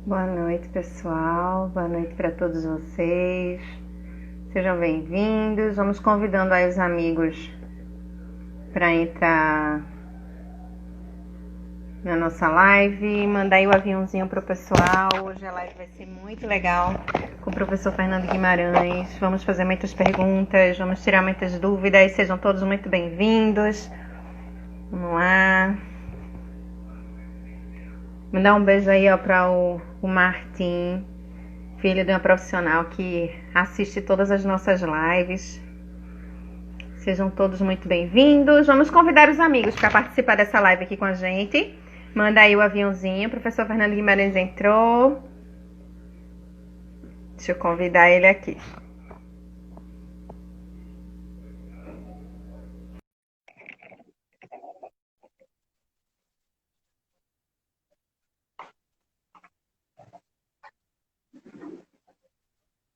Boa noite, pessoal. Boa noite para todos vocês. Sejam bem-vindos. Vamos convidando aí os amigos para entrar na nossa live. Mandar aí o aviãozinho pro pessoal. Hoje a live vai ser muito legal com o professor Fernando Guimarães. Vamos fazer muitas perguntas, vamos tirar muitas dúvidas. Sejam todos muito bem-vindos. Vamos lá. Mandar um beijo aí para o Martim, filho de uma profissional que assiste todas as nossas lives. Sejam todos muito bem-vindos. Vamos convidar os amigos para participar dessa live aqui com a gente. Manda aí o aviãozinho. O professor Fernando Guimarães entrou. Deixa eu convidar ele aqui.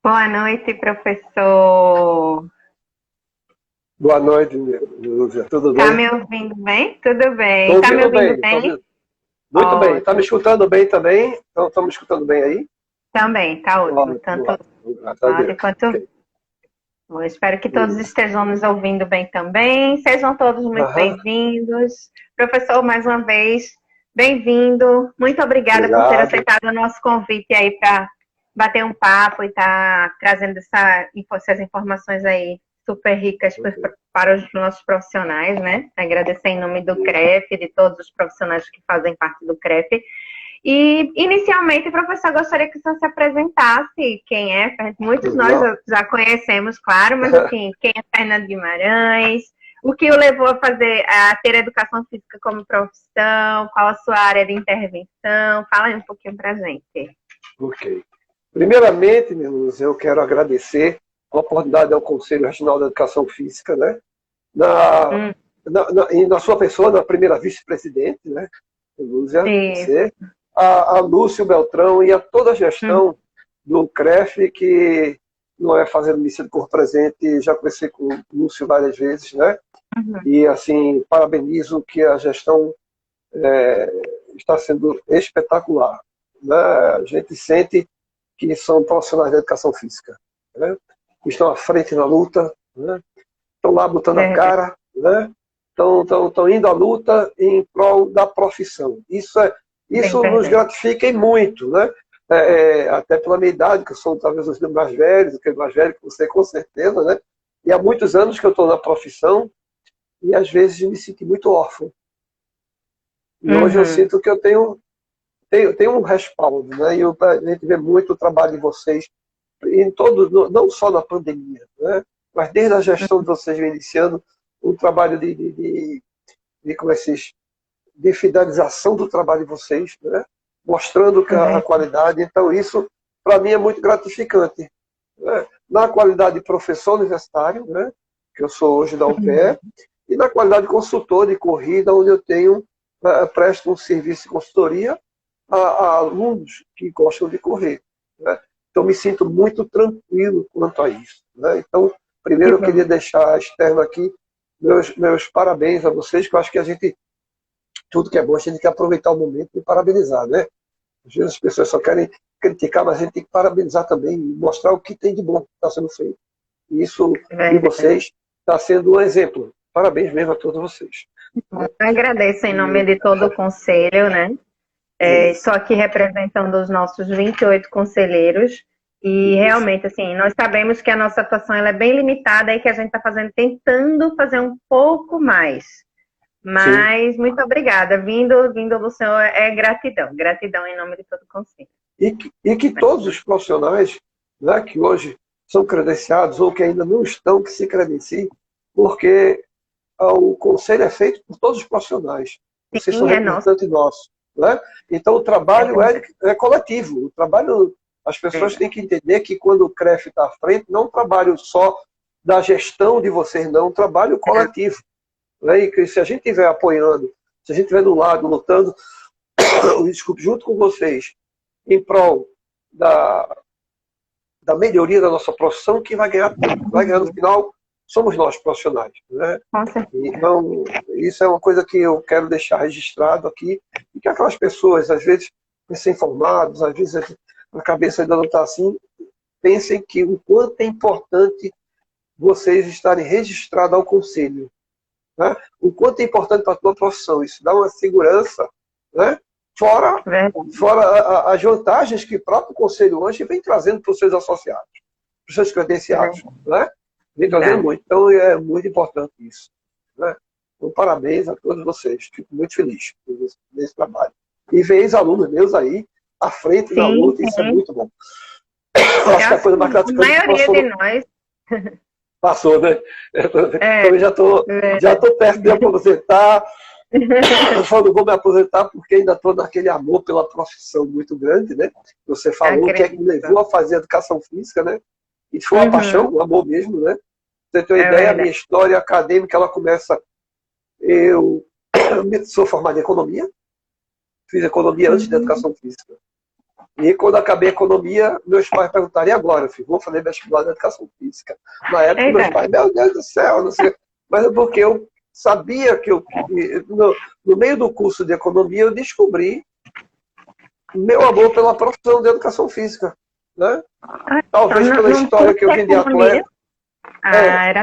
Boa noite, professor. Boa noite, Lúcia. Tudo Tá bem? me ouvindo bem? Tudo bem. Estou Tá me ouvindo ouvindo bem. bem? Muito bem. Está me Ótimo. escutando bem também? Então, estamos escutando bem aí? Também, tá ótimo. Ótimo, Tanto ótimo. Graças a áudio Deus. quanto. Ok. Eu espero que todos estejam nos ouvindo bem também. Sejam todos muito Aham. bem-vindos. Professor, mais uma vez, bem-vindo. Muito obrigada por ter Obrigado. aceitado o nosso convite aí para bater um papo e estar trazendo essas informações aí super ricas Ok. para os nossos profissionais, né? Agradecer em nome do CREF, de todos os profissionais que fazem parte do CREF. E, inicialmente, professor, gostaria que o senhor se apresentasse. Quem é? Muitos nós Não. já conhecemos, claro, mas assim, quem é Fernando Guimarães? O que o levou a ter educação física como profissão? Qual a sua área de intervenção? Fala aí um pouquinho pra gente. Ok. Primeiramente, Lúcia, eu quero agradecer a oportunidade ao Conselho Regional da Educação Física, né? Na, Hum, e na sua pessoa, na primeira vice-presidente, né? Lúcia, isso. você, a Lúcio Beltrão e a toda a Hum, gestão do CREF, que não é fazendo missa de cor presente, já conversei com o Lúcio várias vezes, né? uhum, E, assim, parabenizo que a gestão está sendo espetacular, né? A gente sente que são profissionais da educação física, né? Estão à frente na luta, né? Estão lá botando a verdade. cara, né? Estão indo à luta em prol da profissão. Bem Isso nos verdade. gratifica e muito, né? Até pela minha idade, que eu sou talvez os mais velhos, que é mais velho que você, com certeza, né? E há muitos anos que eu estou na profissão e às vezes me sinto muito órfão. E hoje eu Uhum, sinto que eu tenho um respaldo, né? E a gente vê muito o trabalho de vocês em todo, não só na pandemia, né? Mas desde a gestão de vocês vem iniciando um trabalho como é que se diz? De fidelização do trabalho de vocês, né? Mostrando que a verdade. qualidade. Então, isso, para mim, é muito gratificante, né? Na qualidade de professor universitário, né? Que eu sou hoje da UPE, e na qualidade de consultor de corrida, onde eu presto um serviço de consultoria a alunos que gostam de correr, né? Então, me sinto muito tranquilo quanto a isso, né? Então, Que primeiro eu queria bom. deixar externo aqui meus parabéns a vocês, que eu acho que a gente, tudo que é bom, a gente tem que aproveitar o momento e parabenizar, né? Às vezes as pessoas só querem criticar, mas a gente tem que parabenizar também e mostrar o que tem de bom que está sendo feito. E isso de Verdade. vocês está sendo um exemplo. Parabéns mesmo a todos vocês. Eu agradeço em nome E, de todo o conselho, né? é Estou isso. aqui representando os nossos 28 conselheiros e Isso. realmente, assim, nós sabemos que a nossa atuação ela é bem limitada e que a gente está tentando fazer um pouco mais. Sim. Mas muito obrigada. Vindo do Senhor é gratidão. Gratidão em nome de todo o conselho. E que todos os profissionais, né, que hoje são credenciados ou que ainda não estão, que se credenciem, porque o conselho é feito por todos os profissionais. Vocês são Sim, é nosso. representantes nossos, né? Então o É trabalho é, verdade. é coletivo. O trabalho, as pessoas têm que entender que quando o CREF está à frente, não é um trabalho só da gestão de vocês, não, é um trabalho coletivo, né? E que se a gente estiver apoiando, se a gente estiver do lado, lutando, desculpe, junto com vocês, em prol da, da melhoria da nossa profissão, que vai ganhar no final somos nós profissionais, né? Com certeza. Então, isso é uma coisa que eu quero deixar registrado aqui, e que aquelas pessoas, às vezes, recém-formados, às vezes a cabeça ainda não está assim, pensem que o quanto é importante vocês estarem registrados ao conselho, né? O quanto é importante para a tua profissão. Isso dá uma segurança, né? Fora, as vantagens que o próprio conselho hoje vem trazendo para os seus associados, para os seus credenciados, né? Vem trazendo muito. Então é muito importante isso, né? Então, parabéns a todos vocês. Fico muito feliz nesse trabalho. E ver ex-alunos meus aí à frente da luta, isso é muito bom. Acho que a coisa mais gratificante a maioria de nós passou, né? Eu já tô perto de aposentar. Eu só não vou me aposentar porque ainda estou naquele amor pela profissão muito grande, né? Você falou que é que me levou a fazer educação física, né? E foi uma paixão, um amor mesmo, né? Você tem uma ideia, a minha história acadêmica, ela começa... Eu sou formado em economia, fiz economia antes da educação física. E quando acabei a economia, meus pais perguntaram, e agora, filho? Vou fazer vestibular de educação física. Na época, meus pais, meu Deus do céu, não sei. Mas é porque eu sabia que no meio do curso de economia, eu descobri meu amor pela profissão de educação física. Né? Talvez pela história que eu vim de atleta.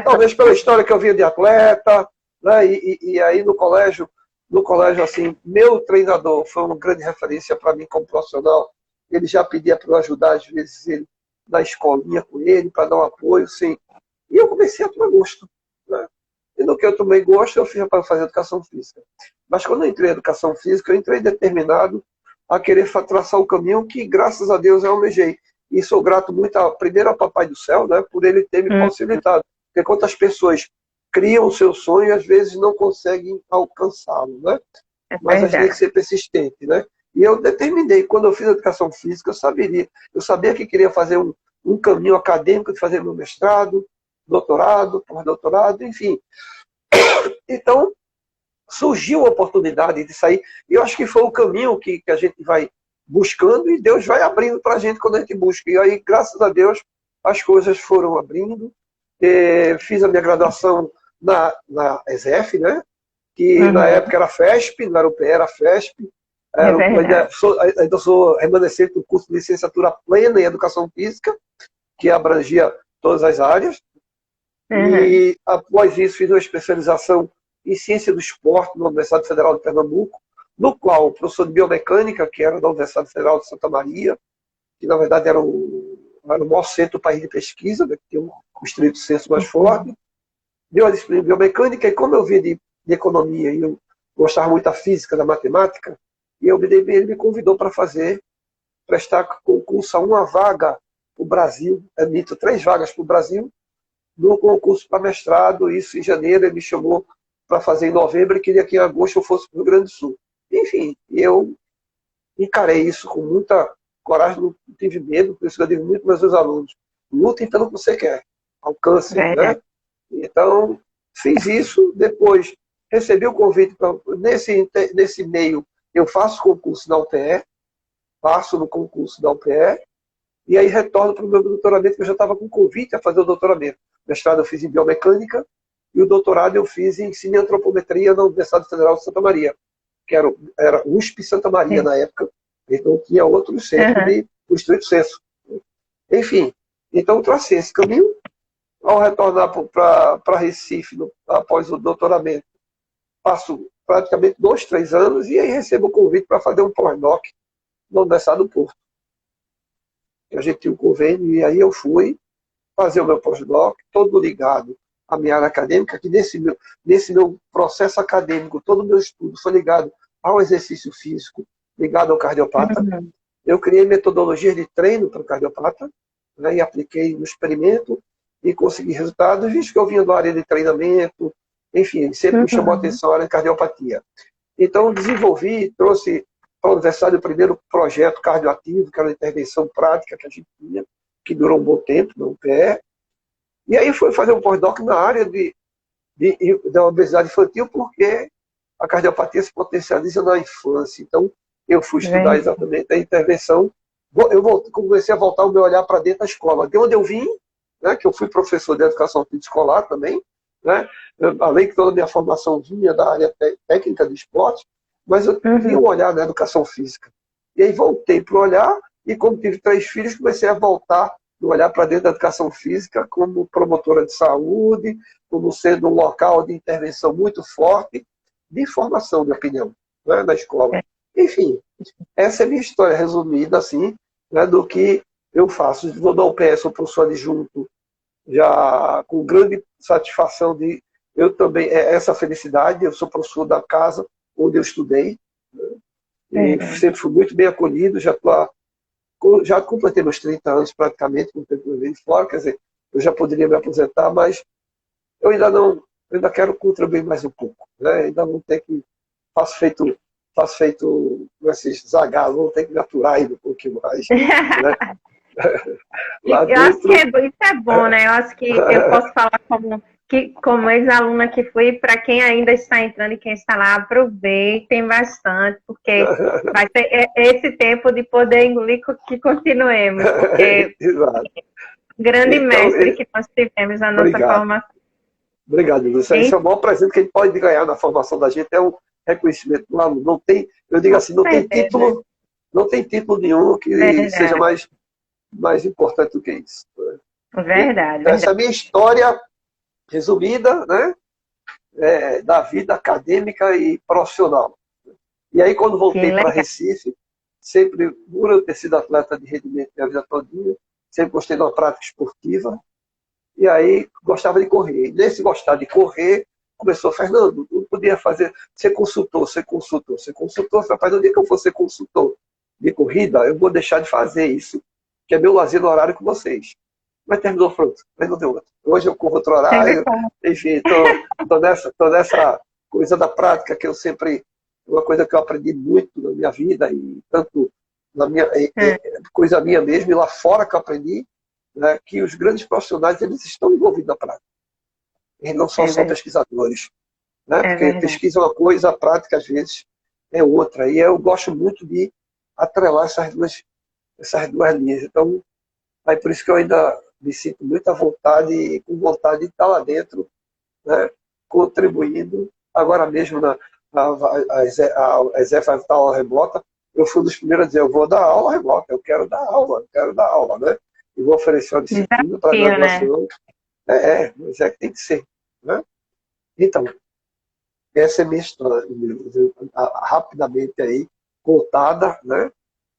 Talvez pela história que eu vim de atleta. Né? E aí no colégio, assim, meu treinador foi uma grande referência para mim como profissional. Ele já pedia para eu ajudar, às vezes, ele na escolinha com ele, para dar um apoio, sim. E eu comecei a tomar gosto. Né? E no que eu tomei gosto, eu fiz para fazer educação física. Mas quando eu entrei em educação física, eu entrei determinado a querer traçar o caminho que, graças a Deus, eu almejei. E sou grato muito, primeiro, ao Papai do Céu, né, por ele ter me possibilitado. Porque quantas pessoas criam o seu sonho e, às vezes, não conseguem alcançá-lo. Né? Mas a gente tem que ser persistente, né? E eu determinei, quando eu fiz educação física, eu sabia que queria fazer um caminho acadêmico, de fazer meu mestrado, doutorado, pós-doutorado, enfim. Então, surgiu a oportunidade de sair, e eu acho que foi o caminho que a gente vai buscando, e Deus vai abrindo para a gente quando a gente busca. E aí, graças a Deus, as coisas foram abrindo. Fiz a minha graduação na ESEF, né? Que na época era FESP, não era UPE, era FESP. Ainda sou remanescente do curso de licenciatura plena em Educação Física, que abrangia todas as áreas. E após isso fiz uma especialização em Ciência do Esporte na Universidade Federal de Pernambuco, no qual o professor de Biomecânica, que era da Universidade Federal de Santa Maria, que na verdade era o maior centro do país de pesquisa, né, que tem um estrito senso mais forte, deu a disciplina de Biomecânica, e como eu vim de economia e eu gostava muito da física, da matemática, e ele me convidou para prestar concurso a uma vaga para o Brasil, 3 vagas para o Brasil, no concurso para mestrado. Isso em janeiro, ele me chamou para fazer em novembro, e queria que em agosto eu fosse para o Rio Grande do Sul. Enfim, eu encarei isso com muita coragem, não tive medo, por isso eu digo muito para os meus alunos, lutem pelo que você quer, alcance, né? Então, fiz isso, depois recebi o convite, nesse meio, eu faço concurso da UPE, passo no concurso da UPE, e aí retorno para o meu doutoramento, que eu já estava com convite a fazer o doutoramento. O mestrado eu fiz em Biomecânica, e o doutorado eu fiz em Ensino e Antropometria na Universidade Federal de Santa Maria, que era USP Santa Maria na época, então tinha outros centros do estrito senso. Enfim, então tracei esse caminho. Ao retornar para Recife, após o doutoramento, passo praticamente 2, 3 anos, e aí recebo o convite para fazer um pós-doc na Universidade do Porto. A gente tinha um convênio, e aí eu fui fazer o meu pós-doc, todo ligado à minha área acadêmica, que nesse meu processo acadêmico, todo o meu estudo foi ligado ao exercício físico, ligado ao cardiopata. Eu criei metodologias de treino para o cardiopata, né, e apliquei no experimento, e consegui resultados, visto que eu vinha da área de treinamento, enfim, sempre me chamou a atenção a área de cardiopatia. Então, trouxe para a universidade o primeiro projeto cardioativo, que era uma intervenção prática que a gente tinha, que durou um bom tempo na UPE. E aí foi fazer um pós-doc na área da obesidade infantil, porque a cardiopatia se potencializa na infância. Então, eu fui estudar exatamente a intervenção. Eu comecei a voltar o meu olhar para dentro da escola. De onde eu vim, né, que eu fui professor de educação física escolar também, né, além que toda a minha formação vinha da área técnica de esporte, mas eu tinha um olhar na educação física. E aí voltei para o olhar, e como tive 3 filhos, comecei a voltar no olhar para dentro da educação física como promotora de saúde, como sendo um local de intervenção muito forte de formação, de opinião, né, na escola. Enfim, essa é a minha história resumida, assim, né, do que eu faço. Vou dar o PS ao professor adjunto, já com grande satisfação de eu também, essa felicidade, eu sou professor da casa onde eu estudei, né, e sempre fui muito bem acolhido, já completei meus 30 anos praticamente, com o tempo que eu de fora, quer dizer, eu já poderia me aposentar, mas eu ainda quero contribuir mais um pouco, né? Ainda não tenho que, faço feito esses zagalos, vou ter que me aturar ainda um pouquinho mais, né? Lá Eu acho que dentro, isso é bom, né? Eu acho que eu posso falar como ex-aluna que fui, para quem ainda está entrando e quem está lá, aproveitem bastante, porque vai ter esse tempo de poder engolir que continuemos, porque exato. grande Então, mestre que nós tivemos na nossa obrigado. formação. Obrigado, Lúcia. Esse é o maior presente que a gente pode ganhar na formação da gente, é o reconhecimento do aluno. Não tem, eu digo assim, não tem título nenhum que seja mais importante do que isso. Verdade. Então, essa é a minha história resumida, né, da vida acadêmica e profissional. E aí, quando voltei para Recife, sempre, por eu ter sido atleta de rendimento minha vida todinha, sempre gostei de uma prática esportiva, e aí gostava de correr. E nesse gostar de correr, começou, Fernando, eu podia ser consultor. Rapaz, no dia que eu for ser consultor de corrida, eu vou deixar de fazer isso, que é meu lazer no horário com vocês. Mas terminou pronto, mas não deu outro. Hoje eu corro outro horário, enfim, tô nessa coisa da prática que eu sempre, uma coisa que eu aprendi muito na minha vida, e tanto na minha coisa minha mesmo, e lá fora que eu aprendi, né, que os grandes profissionais eles estão envolvidos na prática. Eles não são só pesquisadores, né, porque pesquisa é uma coisa, a prática às vezes é outra. E eu gosto muito de atrelar essas duas linhas. Então, aí por isso que eu ainda me sinto muito à vontade e com vontade de estar lá dentro, né, contribuindo. Agora mesmo a ESE vai estar aula remota, eu fui um dos primeiros a dizer, eu vou dar aula remota, eu quero dar aula, né? E vou oferecer uma disciplina para a graduação. Né? Mas é que tem que ser. Né? Então, essa é a minha história, rapidamente aí, contada, né?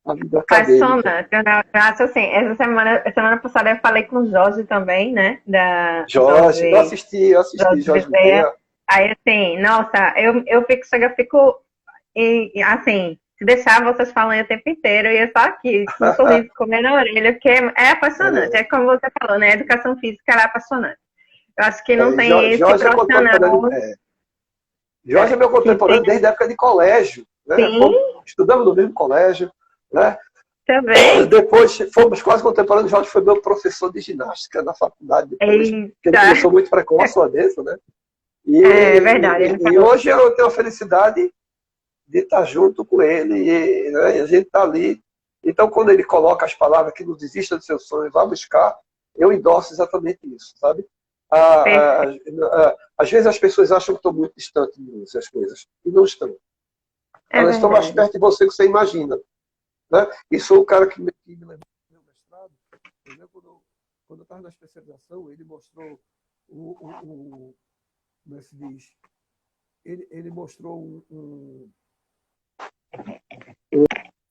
A vida acadêmica. Eu acho assim, essa semana passada eu falei com o Jorge também, né? Jorge, eu assisti Jorge Bezerra. Aí assim, nossa, eu fico, e assim, se deixar vocês falando o tempo inteiro, e eu só aqui, com um sorriso comendo a orelha, porque é apaixonante. É como você falou, né? A educação física é apaixonante. Eu acho que não tem esse Jorge profissional. Jorge é meu contemporâneo desde a época de colégio. Né? Estudamos no mesmo colégio. Né? Também. Depois fomos quase contemporâneos. Jorge foi meu professor de ginástica na faculdade. Depois, que ele começou muito precoce lá dentro. Né? É verdade. E hoje eu tenho a felicidade de estar junto com ele. E, né, a gente está ali. Então, quando ele coloca as palavras que não desista do seu sonho, vá buscar, eu endosso exatamente isso, sabe? Às vezes as pessoas acham que estou muito distante de mim, essas coisas, e não estão. Elas estão mais perto de você do que você imagina. Né? E sou o cara que me levou ao meu mestrado. Quando eu estava na especialização, ele mostrou como é que se diz? Ele mostrou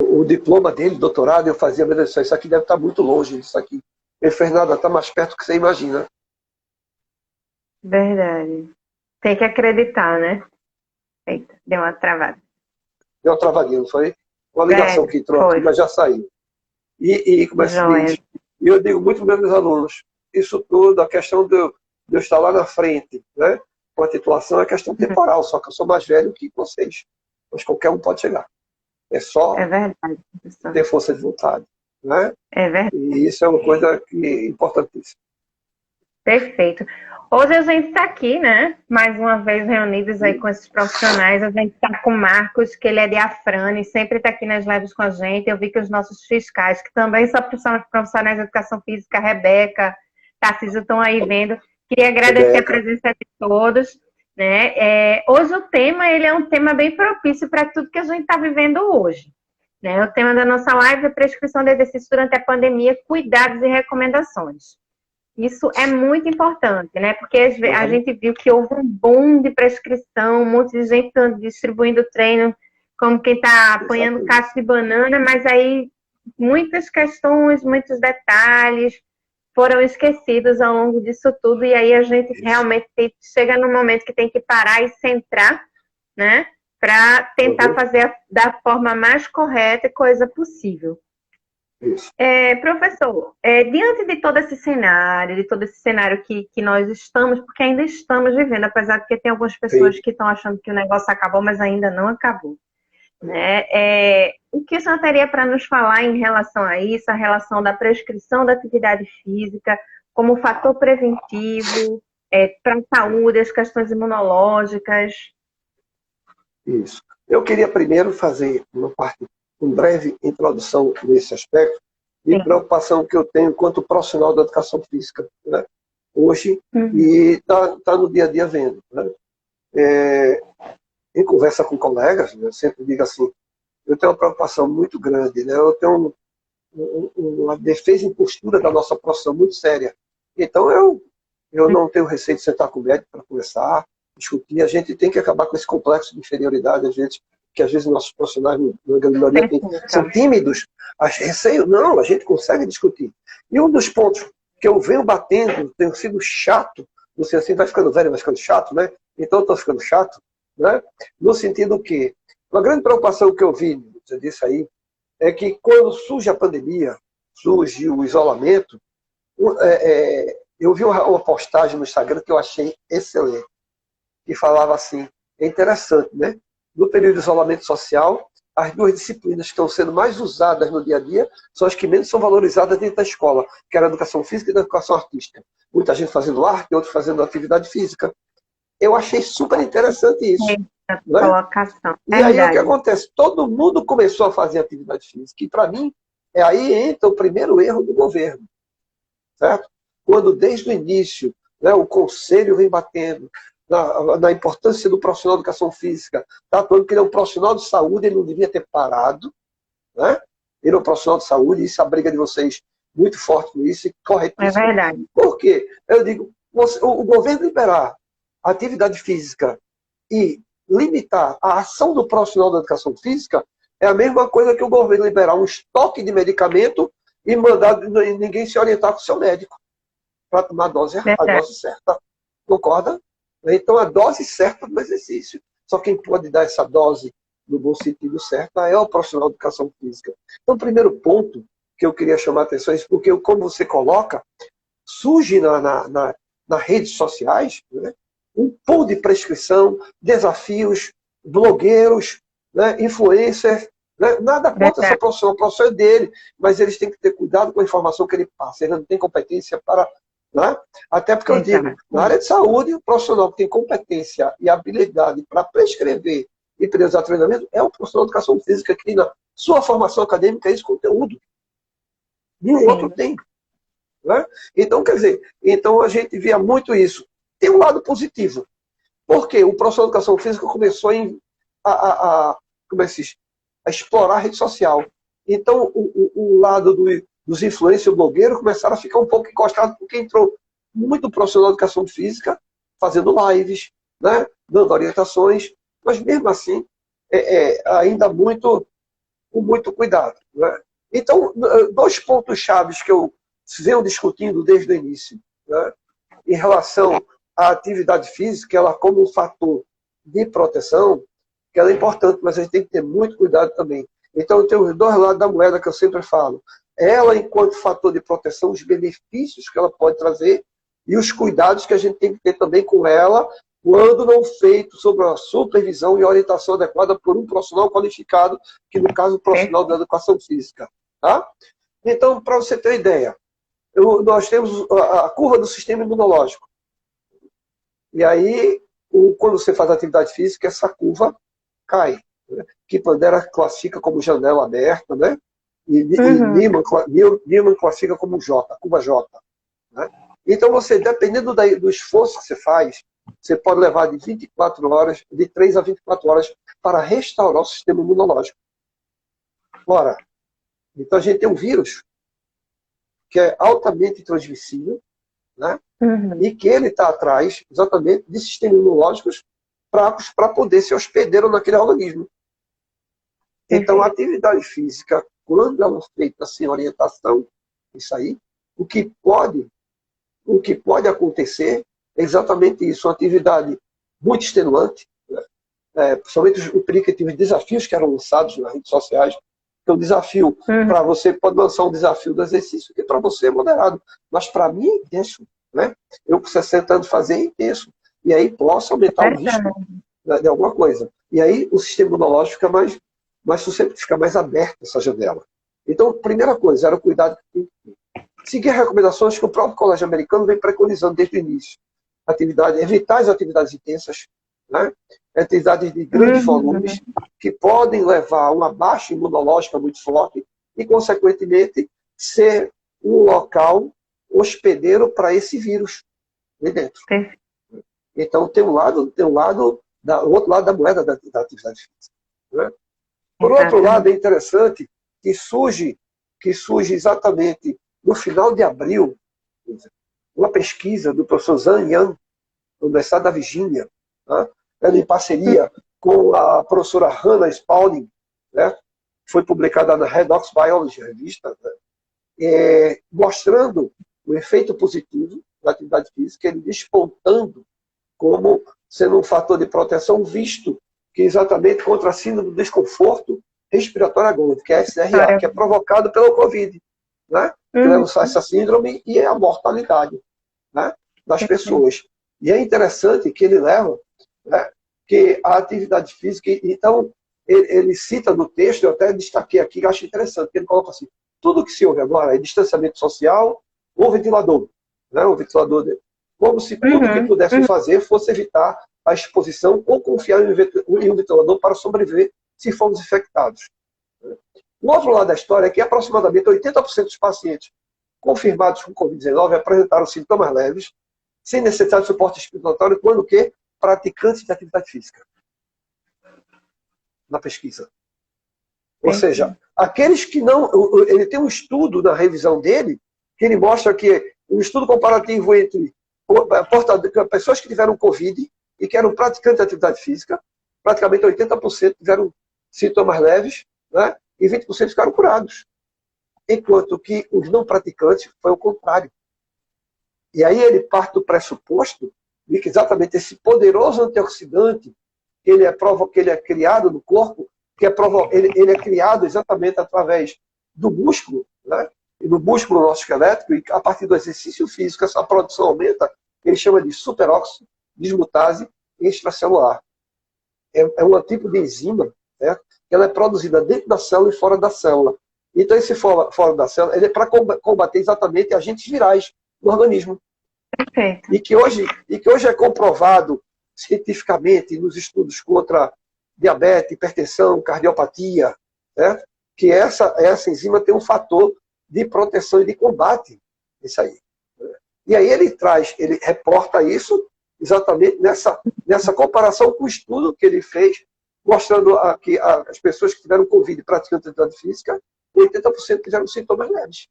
o diploma dele, doutorado, eu fazia, meu Deus do céu, isso aqui deve estar muito longe disso aqui. Ele fez nada, está mais perto do que você imagina. Verdade. Tem que acreditar, né? Eita, deu uma travada. Deu uma travadinha, não foi? Uma ligação que entrou aqui, mas já saiu. E como é que se diz? E eu digo muito para meus alunos, isso tudo, a questão de eu estar lá na frente, né, com a titulação, é questão temporal, só que eu sou mais velho que vocês. Mas qualquer um pode chegar. É só ter força de vontade. Né? É verdade. E isso é uma coisa importantíssima. Perfeito. Hoje a gente está aqui, né? Mais uma vez reunidos aí com esses profissionais. A gente está com o Marcos, que ele é de Afrane, sempre está aqui nas lives com a gente. Eu vi que os nossos fiscais, que também são profissionais de educação física, Rebeca, Tarcísio, estão aí vendo. Queria agradecer a presença de todos. Né? Hoje o tema ele é um tema bem propício para tudo que a gente está vivendo hoje. né? O tema da nossa live é prescrição de exercício durante a pandemia, cuidados e recomendações. Isso é muito importante, né? Porque a gente viu que houve um boom de prescrição, um monte de gente distribuindo treino como quem está apanhando cacho de banana, mas aí muitas questões, muitos detalhes foram esquecidos ao longo disso tudo, e aí a gente realmente chega num momento que tem que parar e centrar, né? Para tentar fazer da forma mais correta e coisa possível. Professor, diante de todo esse cenário que nós estamos, porque ainda estamos vivendo, apesar de que tem algumas pessoas que estão achando que o negócio acabou, mas ainda não acabou. Né? O que o senhor teria para nos falar em relação a isso, a relação da prescrição da atividade física como fator preventivo para a saúde, as questões imunológicas? Isso. Eu queria primeiro fazer uma breve introdução nesse aspecto de preocupação que eu tenho enquanto profissional da educação física, né? Hoje, e tá no dia a dia vendo. Né? Em conversa com colegas, né, eu sempre digo assim, eu tenho uma preocupação muito grande, né? Eu tenho uma defesa em postura da nossa profissão muito séria. Então, eu não tenho receio de sentar com o médico para conversar, discutir. A gente tem que acabar com esse complexo de inferioridade, que às vezes nossos profissionais, na grande maioria, são tímidos. Receio, não, a gente consegue discutir. E um dos pontos que eu venho batendo, tenho sido chato, não sei assim, vai ficando velho, vai ficando chato, né? Então, eu estou ficando chato, né? No sentido que, uma grande preocupação que eu vi disso aí, é que quando surge a pandemia, surge o isolamento, eu vi uma postagem no Instagram que eu achei excelente, que falava assim, é interessante, né? No período de isolamento social, as duas disciplinas que estão sendo mais usadas no dia a dia são as que menos são valorizadas dentro da escola, que era a educação física e a educação artística. Muita gente fazendo arte, outros fazendo atividade física. Eu achei super interessante isso. Né? Colocação. E aí o que acontece? Todo mundo começou a fazer atividade física. E para mim, aí entra o primeiro erro do governo. Certo? Quando desde o início, né, o conselho vem batendo na importância do profissional de educação física, está falando que ele é um profissional de saúde, ele não devia ter parado. Né? Ele é um profissional de saúde, e isso é a briga de vocês muito forte com isso, e corretíssimo. É verdade. Por quê? Eu digo, o governo liberar a atividade física e limitar a ação do profissional da educação física é a mesma coisa que o governo liberar um estoque de medicamento e mandar ninguém se orientar com o seu médico para tomar a dose certa. Concorda? Então, a dose certa do exercício. Só quem pode dar essa dose no bom sentido certa é o profissional de educação física. Então, o primeiro ponto que eu queria chamar a atenção é isso, porque, como você coloca, surge nas redes sociais, né, um pool de prescrição, desafios, blogueiros, né, influencers. Né, nada contra essa profissão, a profissão é dele, mas eles têm que ter cuidado com a informação que ele passa. Ele não tem competência para... Né? Até porque eu digo, na área de saúde, o profissional que tem competência e habilidade para prescrever e priorizar treinamento é o profissional de educação física que na sua formação acadêmica é esse conteúdo. Nenhum outro tem. Né? Então, quer dizer, então a gente via muito isso. Tem um lado positivo. Porque o profissional de educação física começou a explorar a rede social. Então, o lado dos influencers blogueiros começaram a ficar um pouco encostados, porque entrou muito profissional de educação física, fazendo lives, né, dando orientações, mas mesmo assim, ainda com muito cuidado. Né? Então, dois pontos chaves que eu venho discutindo desde o início, né, em relação à atividade física, ela como um fator de proteção, que ela é importante, mas a gente tem que ter muito cuidado também. Então, tem os dois lados da moeda que eu sempre falo. Ela, enquanto fator de proteção, os benefícios que ela pode trazer e os cuidados que a gente tem que ter também com ela, quando não feito sob a supervisão e orientação adequada por um profissional qualificado, que no caso, o profissional da educação física. Tá? Então, para você ter uma ideia, nós temos a curva do sistema imunológico. E aí, quando você faz atividade física, essa curva cai. Né? Que Pondera classifica como janela aberta, né? E Niemann classifica como J, curva J. Né? Então, você, dependendo do esforço que você faz, você pode levar de 24 horas, de 3 a 24 horas, para restaurar o sistema imunológico. Ora, então a gente tem um vírus que é altamente transmissível, né? E que ele está atrás exatamente de sistemas imunológicos fracos para poder se hospedeiro naquele organismo. Então, a atividade física, quando ela é feita sem orientação, isso aí, o que pode acontecer é exatamente isso, uma atividade muito extenuante, né? Principalmente os aplicativos desafios que eram lançados nas redes sociais. Então, o desafio para você pode lançar um desafio do exercício que para você é moderado, mas para mim é intenso. Né? Eu com 60 anos fazer é intenso. E aí posso aumentar o risco, né, de alguma coisa. E aí o sistema imunológico fica mais suscetível, fica mais aberto essa janela. Então, primeira coisa, era o cuidado que tem que ter. Seguir as recomendações que o próprio Colégio Americano vem preconizando desde o início. Evitar as atividades intensas, né? Atividades de grandes volumes, que podem levar a uma baixa imunológica muito forte e, consequentemente, ser um local hospedeiro para esse vírus ali dentro. Então, tem um lado, o outro lado da moeda da atividade física. Né? Por outro lado, é interessante que surge exatamente no final de abril uma pesquisa do professor Zhang Yan, da Universidade da Virgínia, né? Ela em parceria com a professora Hannah Spalding, né? Foi publicada na Redox Biology, revista, né? Mostrando o efeito positivo da atividade física, ele despontando como sendo um fator de proteção, visto que exatamente contra a síndrome do desconforto respiratório agudo, que é a SRA, que é provocado pelo Covid, né? Que leva essa síndrome e é a mortalidade, né, das pessoas. E é interessante que ele leva, né, que a atividade física, então, ele cita no texto, eu até destaquei aqui, que eu acho interessante, que ele coloca assim, tudo que se ouve agora é distanciamento social ou ventilador, né, o ventilador dele. Como se tudo que pudesse fazer fosse evitar a exposição ou confiar em um ventilador para sobreviver se formos infectados. O outro lado da história é que aproximadamente 80% dos pacientes confirmados com Covid-19 apresentaram sintomas leves, sem necessidade de suporte respiratório, quando que praticantes de atividade física. Na pesquisa. Ou seja, aqueles que não... Ele tem um estudo na revisão dele, que ele mostra que um estudo comparativo entre pessoas que tiveram Covid e que eram praticantes de atividade física, praticamente 80% tiveram sintomas leves, né? E 20% ficaram curados. Enquanto que os não praticantes foi o contrário. E aí ele parte do pressuposto de que exatamente esse poderoso antioxidante que ele é criado no corpo, ele é criado exatamente através do músculo, né? E do músculo nosso esquelético, e a partir do exercício físico essa produção aumenta, ele chama de superóxido dismutase extracelular. É um tipo de enzima, certo? Ela é produzida dentro da célula e fora da célula. Então, esse fora da célula, ele é para combater exatamente agentes virais no organismo. Perfeito. E que hoje é comprovado cientificamente nos estudos contra diabetes, hipertensão, cardiopatia, certo? Que essa enzima tem um fator de proteção e de combate. Isso aí. E aí ele reporta isso exatamente nessa comparação com o estudo que ele fez, mostrando que as pessoas que tiveram Covid praticando atividade física, 80% tiveram sintomas leves.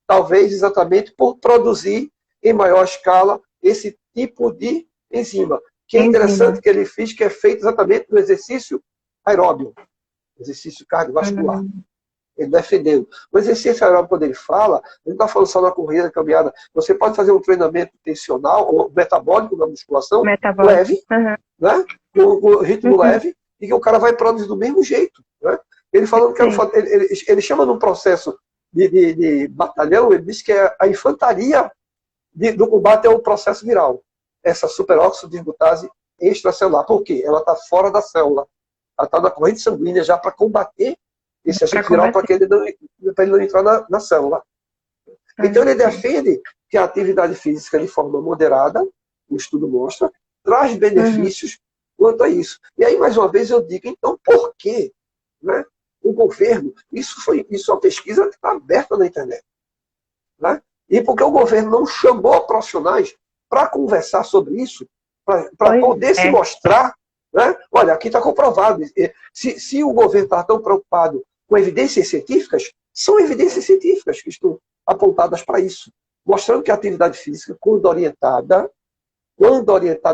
Talvez exatamente por produzir em maior escala esse tipo de enzima. Que é interessante que ele fez, que é feito exatamente no exercício aeróbio, exercício cardiovascular. Ele defendeu. O exercício aeróbico, quando ele fala, ele não está falando só na corrida, na caminhada. Você pode fazer um treinamento tensional ou metabólico na musculação, leve, né? Com ritmo leve, e que o cara vai produzir do mesmo jeito. Né? Ele falando que ele chama num processo de batalhão, ele diz que a infantaria do combate é o processo viral. Essa superóxido dismutase extracelular. Por quê? Ela está fora da célula. Ela está na corrente sanguínea já para combater esse agente viral para ele não entrar na célula. Então ele defende que a atividade física de forma moderada, o estudo mostra, traz benefícios quanto a isso. E aí, mais uma vez, eu digo, então, por que, né, o governo, isso é uma pesquisa que está aberta na internet, né? E porque o governo não chamou profissionais para conversar sobre isso, para poder se mostrar, né? Olha, aqui está comprovado. Se o governo está tão preocupado com com evidências científicas, são evidências científicas que estão apontadas para isso, mostrando que a atividade física, quando orientada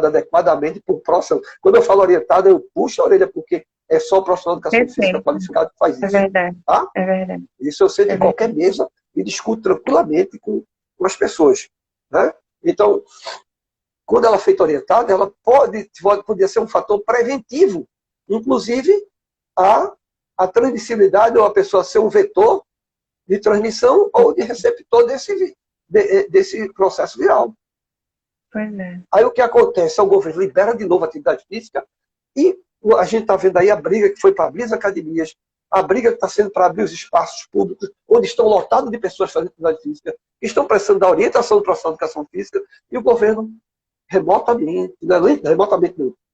adequadamente por profissional. Quando eu falo orientada, eu puxo a orelha, porque é só o profissional de educação física qualificado que faz isso. É verdade. Tá? É verdade. Isso eu sei de qualquer mesa e discuto tranquilamente com as pessoas. Né? Então, quando ela é feita orientada, ela podia ser um fator preventivo, inclusive a transmissibilidade, ou a pessoa ser um vetor de transmissão ou de receptor desse processo viral. Pois é. Aí o que acontece? O governo libera de novo a atividade física e a gente está vendo aí a briga que foi para abrir as academias, a briga que está sendo para abrir os espaços públicos, onde estão lotados de pessoas fazendo atividade física, que estão precisando da orientação do profissional de educação física, e o governo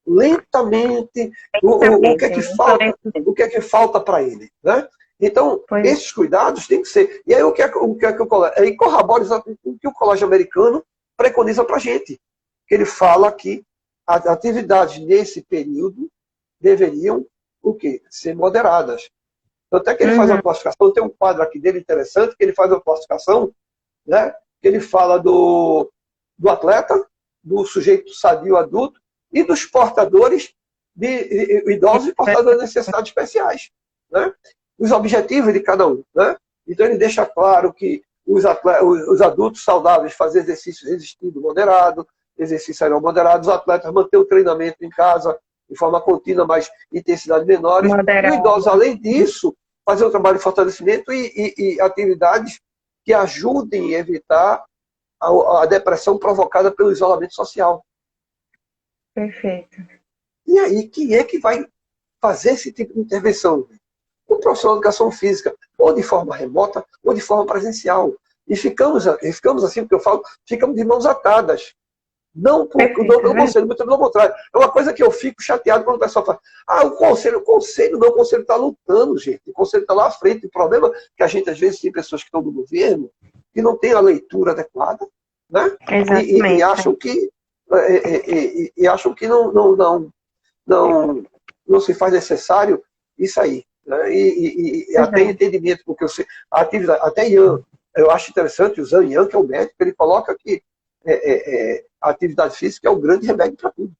lentamente, o que é que falta para ele? Né? Então, esses cuidados têm que ser. E aí o que é que o colégio. Aí corrobora o que o colégio americano preconiza para a gente. Que ele fala que as atividades nesse período deveriam o quê? Ser moderadas. Tanto é que ele faz uma classificação, tem um quadro aqui dele interessante, que ele faz uma classificação, né? Que ele fala do atleta, do sujeito sadio adulto e dos portadores de idosos e portadores de necessidades especiais. Né? Os objetivos de cada um. Né? Então ele deixa claro que os adultos saudáveis fazem exercício resistido moderado, exercício aeróbico moderado, os atletas manter o treinamento em casa de forma contínua, mas intensidade menores. E os idosos, além disso, fazer um trabalho de fortalecimento e atividades que ajudem a evitar a depressão provocada pelo isolamento social. Perfeito. E aí, quem é que vai fazer esse tipo de intervenção? O profissional de educação física, ou de forma remota, ou de forma presencial. E ficamos assim, porque eu falo, ficamos de mãos atadas. Não pelo conselho, muito pelo contrário. É uma coisa que eu fico chateado quando o pessoal fala, o conselho está lutando, gente. O conselho está lá à frente. O problema é que a gente, às vezes, tem pessoas que estão no governo que não têm a leitura adequada, né? E acham que não se faz necessário isso aí. Né? E até entendimento, porque a atividade, até Ian, eu acho interessante, o Zhang Yan, que é o médico, ele coloca que a atividade física é o grande remédio para tudo.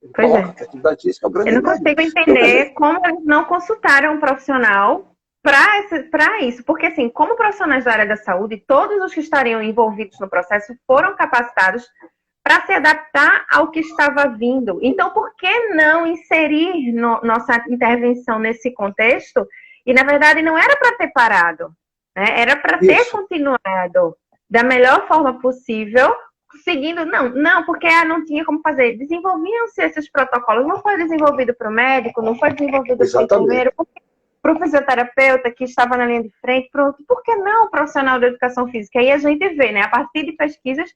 Ele coloca que a atividade física é o grande remédio. Eu não consigo entender como eles não consultaram um profissional para isso. Porque, assim, como profissionais da área da saúde, todos os que estariam envolvidos no processo foram capacitados para se adaptar ao que estava vindo. Então, por que não inserir nossa intervenção nesse contexto? E, na verdade, não era para ter parado, né? Era para ter continuado da melhor forma possível, seguindo... Não, porque não tinha como fazer. Desenvolviam-se esses protocolos. Não foi desenvolvido para o médico, não foi desenvolvido para o enfermeiro, para o fisioterapeuta que estava na linha de frente. Pronto. Por que não o profissional da educação física? Aí a gente vê, né? A partir de pesquisas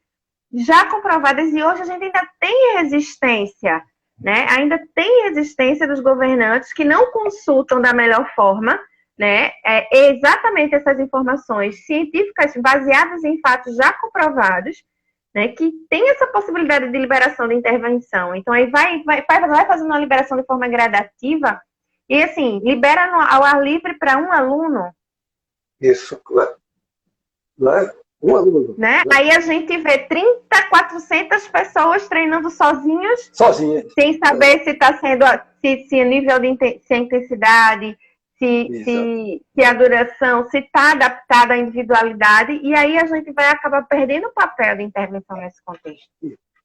já comprovadas, e hoje a gente ainda tem resistência, né? Ainda tem resistência dos governantes que não consultam da melhor forma, né? Exatamente essas informações científicas baseadas em fatos já comprovados, né? Que tem essa possibilidade de liberação de intervenção. Então aí vai fazendo uma liberação de forma gradativa e assim, libera ao ar livre para um aluno. Isso, não é? Um aluno. Né? Aí a gente vê 30, 400 pessoas treinando sozinhas, sem saber se está sendo, se a nível de se a intensidade, se a duração, se está adaptada à individualidade, e aí a gente vai acabar perdendo o papel de intervenção nesse contexto.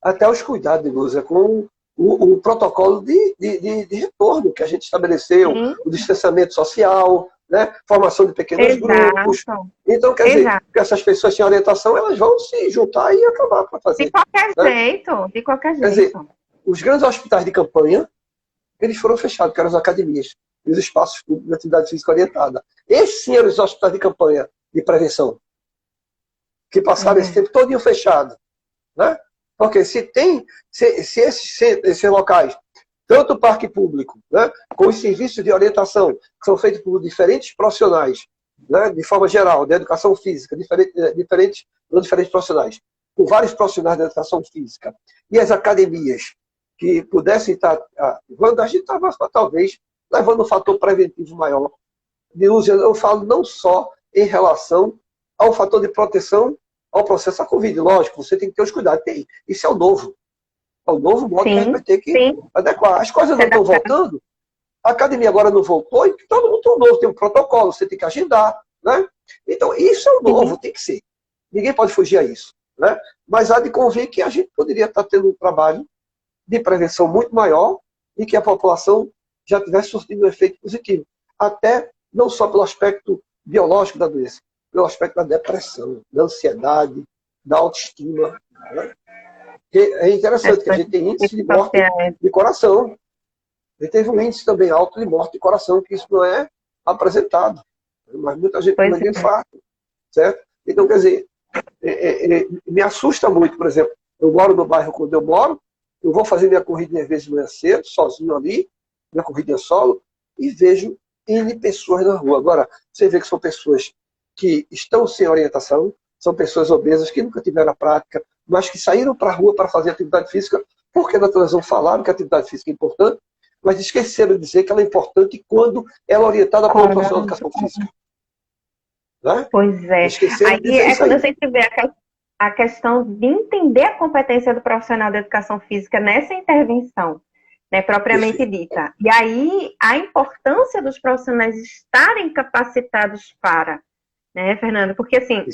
Até os cuidados, Lúcia, com o protocolo de retorno que a gente estabeleceu, o distanciamento social, né? Formação de pequenos grupos. Então, quer dizer, que essas pessoas sem orientação, elas vão se juntar e acabar para fazer. De qualquer jeito, de qualquer jeito. Quer dizer, os grandes hospitais de campanha, eles foram fechados, que eram as academias e os espaços públicos de atividade física orientada. Esses sim eram os hospitais de campanha de prevenção, que passaram esse tempo todinho fechado. Né? Porque se esses locais, tanto o parque público, né, como os serviços de orientação, que são feitos por diferentes profissionais, né, de forma geral, da educação física, diferentes profissionais, com vários profissionais da educação física, e as academias que pudessem estar atuando, a gente estava talvez levando um fator preventivo maior de uso, eu falo não só em relação ao fator de proteção ao processo da Covid. Lógico, você tem que ter os cuidados. Isso é o novo. É o novo modo que a gente vai ter que adequar. As coisas não estão voltando, a academia agora não voltou, e todo mundo tem um novo, tem um protocolo, você tem que agendar, né? Então, isso é o novo, tem que ser. Ninguém pode fugir a isso, né? Mas há de convir que a gente poderia estar tendo um trabalho de prevenção muito maior e que a população já tivesse surtido um efeito positivo. Até não só pelo aspecto biológico da doença, pelo aspecto da depressão, da ansiedade, da autoestima, né? É interessante que a gente tem índice de morte de coração. E teve um índice também alto de morte de coração, que isso não é apresentado. Mas muita gente tem de infarto, certo? Então, quer dizer, me assusta muito, por exemplo, eu moro no bairro onde eu moro, eu vou fazer minha corridinha às vezes de manhã cedo, sozinho ali, minha corridinha solo, e vejo N pessoas na rua. Agora, você vê que são pessoas que estão sem orientação, são pessoas obesas que nunca tiveram a prática, mas que saíram para a rua para fazer atividade física, porque na televisão falaram que a atividade física é importante, mas esqueceram de dizer que ela é importante quando ela é orientada por um profissional de educação física. Né? Pois é. Aí é quando a gente vê a questão de entender a competência do profissional de educação física nessa intervenção, né, propriamente dita. E aí a importância dos profissionais estarem capacitados para, né, Fernando? Porque assim,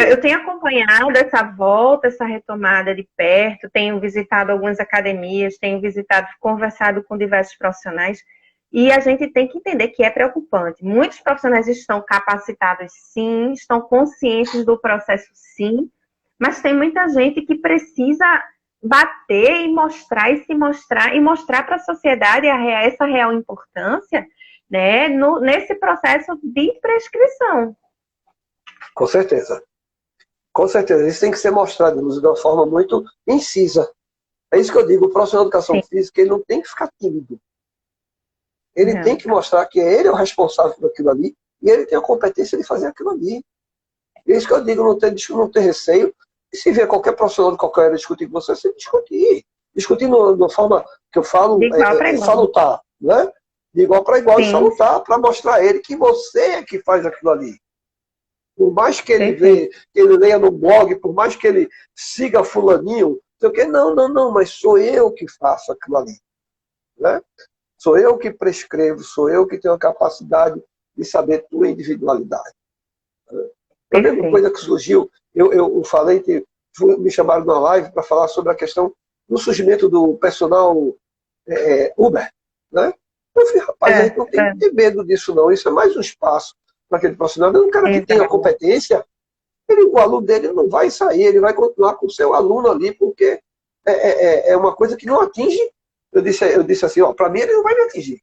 eu tenho acompanhado essa volta, essa retomada de perto, tenho visitado algumas academias, tenho conversado com diversos profissionais, e a gente tem que entender que é preocupante. Muitos profissionais estão capacitados, sim, estão conscientes do processo, sim, mas tem muita gente que precisa bater e mostrar e se mostrar e mostrar para a sociedade essa real importância, né, nesse processo de prescrição. Com certeza. Com certeza. Isso tem que ser mostrado de uma forma muito incisa. É isso que eu digo, o profissional de educação física, ele não tem que ficar tímido. Ele tem que mostrar que ele é o responsável por aquilo ali e ele tem a competência de fazer aquilo ali. É isso que eu digo, não ter receio. E se vier qualquer profissional de qualquer área discutir com você discutir. Discutir de uma forma que eu falo, salutar, né? De igual para igual, e salutar para mostrar a ele que você é que faz aquilo ali. Por mais que ele leia no blog, por mais que ele siga fulaninho, sei o quê, não, mas sou eu que faço aquilo ali. Né? Sou eu que prescrevo, sou eu que tenho a capacidade de saber tua individualidade. A mesma coisa que surgiu, eu falei que me chamaram numa live para falar sobre a questão do surgimento do personal Uber. Né? Eu falei, rapaz, a gente não tem que ter medo disso não, isso é mais um espaço para aquele profissional. Um cara que tem a competência, o aluno dele não vai sair, ele vai continuar com o seu aluno ali, porque é uma coisa que não atinge. Eu disse assim, para mim ele não vai me atingir.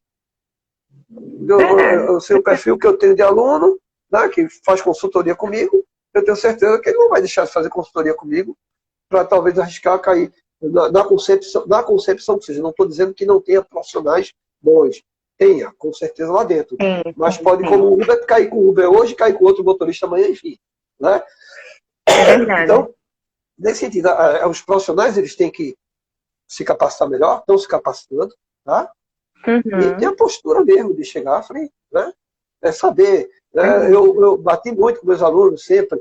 Eu sei o perfil que eu tenho de aluno, né, que faz consultoria comigo, eu tenho certeza que ele não vai deixar de fazer consultoria comigo para talvez arriscar cair na concepção, ou seja, não estou dizendo que não tenha profissionais bons. Tenha, com certeza lá dentro. Mas pode, como o Uber, cair com o Uber hoje, cair com outro motorista amanhã, enfim. Né? Então, nesse sentido, os profissionais eles têm que se capacitar melhor, estão se capacitando, tá? E ter a postura mesmo de chegar à frente, né? É saber. Né? Eu bati muito com meus alunos sempre.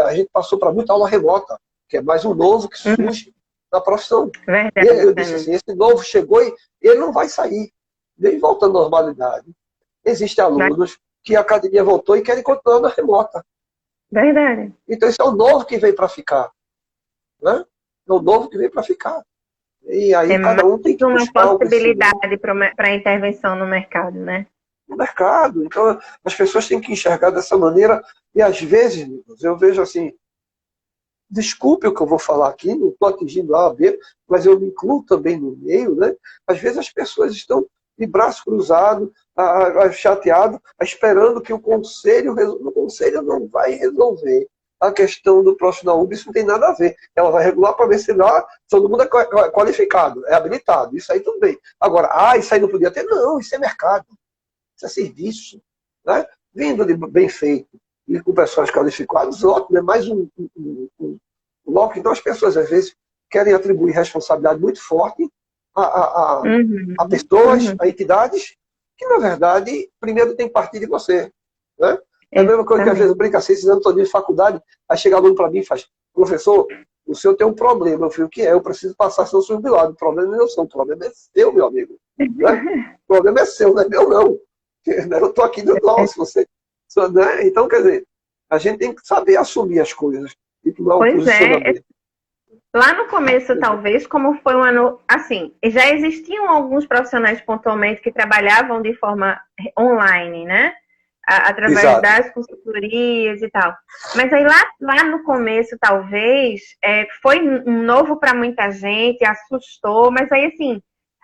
A gente passou para muita aula remota, que é mais um novo que surge na profissão. E eu disse assim, esse novo chegou e ele não vai sair, nem voltando à normalidade. Existem alunos que a academia voltou e querem continuar na remota. Verdade. Então esse é o novo que veio para ficar. Né? É o novo que veio para ficar. E aí cada um tem que uma possibilidade para intervenção no mercado, né? No mercado. Então as pessoas têm que enxergar dessa maneira. E às vezes eu vejo assim, desculpe o que eu vou falar aqui, não estou atingindo A, B, mas eu me incluo também no meio, né? Às vezes as pessoas estão de braço cruzado, chateado, esperando que o conselho não vai resolver a questão do profissional Uber, isso não tem nada a ver. Ela vai regular para ver se lá todo mundo é qualificado, é habilitado, isso aí tudo bem. Agora, isso aí não podia ter, não, isso é mercado, isso é serviço. Né? Vindo de bem feito e com pessoas qualificadas, ótimo, é mais um bloco. Então as pessoas às vezes querem atribuir responsabilidade muito forte a pessoas, a entidades, que, na verdade, primeiro tem que partir de você. Né? É a mesma coisa que às vezes brinca assim, esses anos todos de faculdade, aí chega aluno para mim e faz, professor, o senhor tem um problema. Eu falei, o que é? Eu preciso passar seu jubilado. O problema não é seu, o problema é seu, meu amigo. Né? O problema é seu, não é meu, não. Eu estou aqui do nosso, você. Né? Então, quer dizer, a gente tem que saber assumir as coisas e tomar um posicionamento. Lá no começo, talvez, como foi um ano... Assim, já existiam alguns profissionais pontualmente que trabalhavam de forma online, né? Através Exato. das consultorias e tal. Mas aí lá no começo, talvez, foi novo para muita gente, assustou, mas aí, assim,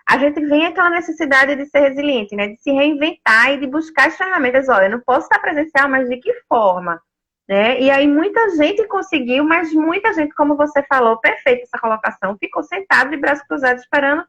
a gente vem aquela necessidade de ser resiliente, né? De se reinventar e de buscar as ferramentas. Olha, eu não posso estar presencial, mas de que forma? Né? E aí muita gente conseguiu, mas muita gente, como você falou, perfeita essa colocação, ficou sentado de braços cruzados esperando,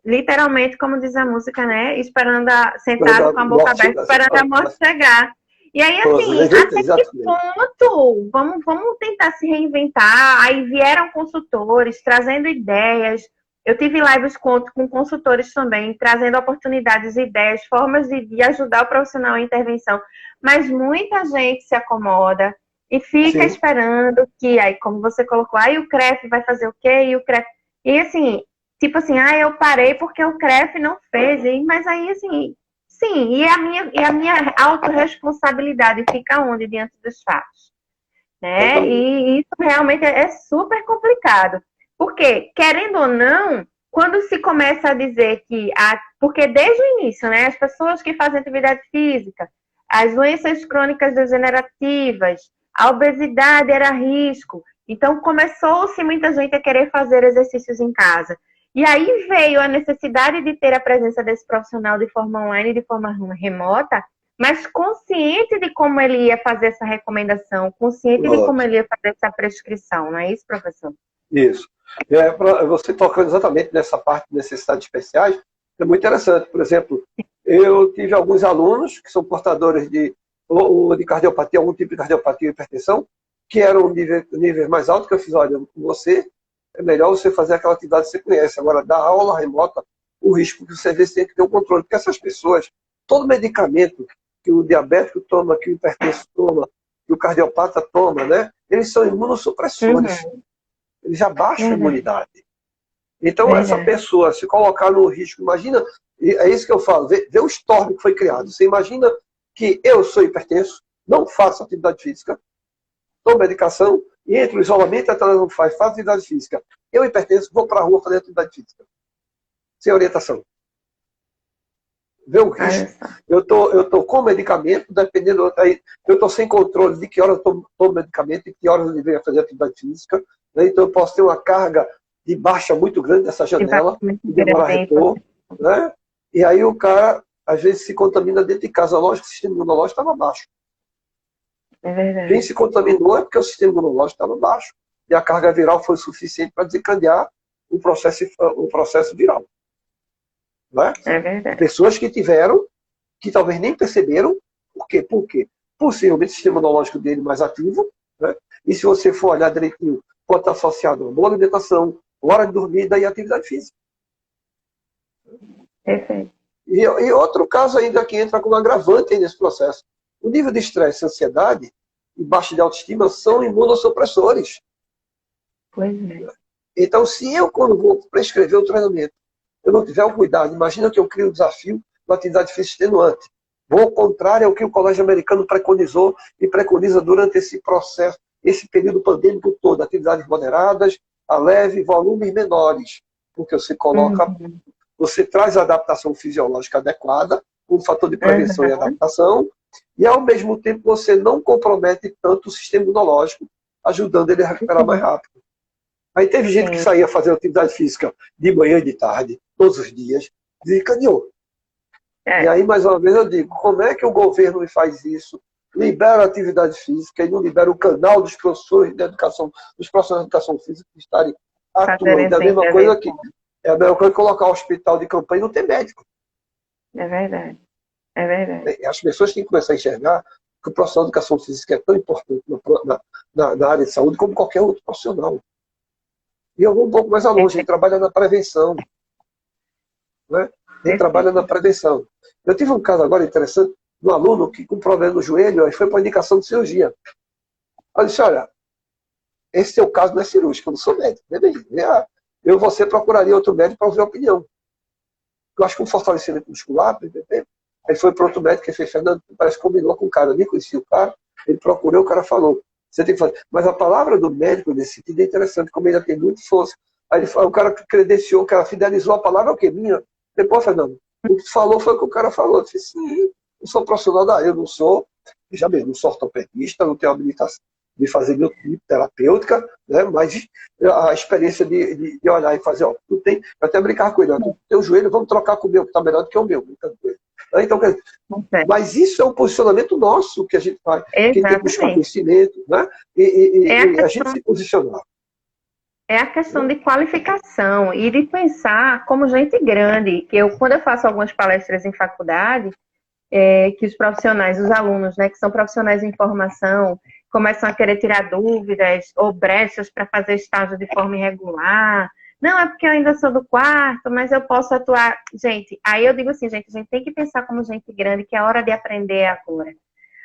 literalmente, como diz a música, né? Esperando, sentado com a boca aberta, esperando a morte chegar. E aí, assim, até que ponto? Vamos tentar se reinventar. Aí vieram consultores, trazendo ideias. Eu tive lives com consultores também, trazendo oportunidades, ideias, formas de ajudar o profissional em intervenção. Mas muita gente se acomoda e fica esperando que, aí, como você colocou, aí o CREF vai fazer o quê? E o CREF... E assim, tipo assim, eu parei porque o CREF não fez. Mas aí, assim, sim, e a minha autorresponsabilidade fica onde diante dos fatos? Né? E isso realmente é super complicado. Porque, querendo ou não, quando se começa a dizer que... Porque desde o início, né, as pessoas que fazem atividade física, as doenças crônicas degenerativas, a obesidade era risco. Então, começou-se muita gente a querer fazer exercícios em casa. E aí veio a necessidade de ter a presença desse profissional de forma online, de forma remota, mas consciente de como ele ia fazer essa recomendação, consciente de como ele ia fazer essa prescrição, não é isso, professor? Isso. Você tocando exatamente nessa parte de necessidades especiais, é muito interessante. Por exemplo, eu tive alguns alunos que são portadores de cardiopatia, algum tipo de cardiopatia e hipertensão, que eram nível mais alto, que eu fiz, olha, você, é melhor você fazer aquela atividade que você conhece. Agora, da aula remota, o risco que você vê, você tem que ter um controle. Porque essas pessoas, todo medicamento que o diabético toma, que o hipertenso toma, que o cardiopata toma, né? Eles são imunossupressores. Eles já baixam a imunidade. Então, essa pessoa se colocar no risco, imagina, é isso que eu falo, vê o storm que foi criado. Você imagina que eu sou hipertenso, não faço atividade física, tomo medicação, e entre o isolamento e a não faço atividade física. Eu, hipertenso, vou para a rua fazer atividade física. Sem orientação. Vê o risco. Eu tô com medicamento, dependendo. Aí, eu estou sem controle de que horas eu tomo medicamento e que horas eu deveria fazer atividade física. Né? Então eu posso ter uma carga de baixa muito grande dessa janela, e demorar a repor. Né? E aí o cara, às vezes, se contamina dentro de casa. Lógico que o sistema imunológico estava baixo. É verdade. Quem se contaminou é porque o sistema imunológico estava baixo. E a carga viral foi suficiente para desencadear o processo viral. Né? É verdade. Pessoas que tiveram, que talvez nem perceberam. Por quê? Porque possivelmente o sistema imunológico dele mais ativo, né? E se você for olhar direitinho, pode estar associado a uma boa alimentação, hora de dormida e atividade física. Perfeito. E outro caso ainda que entra como agravante aí nesse processo. O nível de estresse, ansiedade e baixa de autoestima são imunossupressores. Pois é. Então, se eu, quando vou prescrever o treinamento, eu não tiver o cuidado, imagina que eu crio um desafio de atividade física extenuante. Vou ao contrário ao que o Colégio Americano preconizou e preconiza durante esse processo, esse período pandêmico todo, atividades moderadas, a leve, volumes menores. Porque você coloca, você traz a adaptação fisiológica adequada, um fator de prevenção e adaptação, e ao mesmo tempo você não compromete tanto o sistema imunológico, ajudando ele a recuperar mais rápido. Aí teve gente que saía fazer atividade física de manhã e de tarde, todos os dias, e caminhou. E aí, mais uma vez, eu digo, como é que o governo me faz isso? Libera a atividade física e não libera o canal dos professores de educação, dos profissionais de educação física que estarem atuando. É a mesma coisa que colocar um hospital de campanha e não ter médico. É verdade. É verdade. As pessoas têm que começar a enxergar que o profissional de educação física é tão importante na área de saúde como qualquer outro profissional. E eu vou um pouco mais longe, ele trabalha na prevenção. Né? A gente trabalha na prevenção. Eu tive um caso agora interessante, de um aluno que com problema no joelho, aí foi para indicação de cirurgia. Eu disse, olha, esse seu caso não é cirúrgico, eu não sou médico. Você procuraria outro médico para ouvir a opinião. Eu acho que um fortalecimento muscular, aí foi para outro médico que fez, Fernando, parece que combinou com o cara, eu nem conhecia o cara, ele procurou, o cara falou, você tem que fazer. Mas a palavra do médico nesse sentido é interessante, como ele tem muito força. Aí ele falou, o cara que credenciou, o cara fidelizou a palavra, é o quê? Minha? Depois, Fernando, o que falou foi o que o cara falou. Eu disse, sim, eu sou profissional eu não sou, veja bem, não sou ortopedista, não tenho habilitação de fazer meu tipo terapêutica, né? Mas a experiência de olhar e fazer, ó, tu tem, eu até brincar com ele, ó, tu tem o joelho, vamos trocar com o meu, que está melhor do que o meu. Então, mas isso é um posicionamento nosso que a gente faz, que tem que buscar conhecimento, né? E a gente se posicionar. É a questão de qualificação e de pensar como gente grande. Quando eu faço algumas palestras em faculdade, que os profissionais, os alunos, né, que são profissionais de informação, começam a querer tirar dúvidas ou brechas para fazer estágio de forma irregular. Não, é porque eu ainda sou do quarto, mas eu posso atuar. Gente, aí eu digo assim, gente, a gente tem que pensar como gente grande, que é a hora de aprender agora.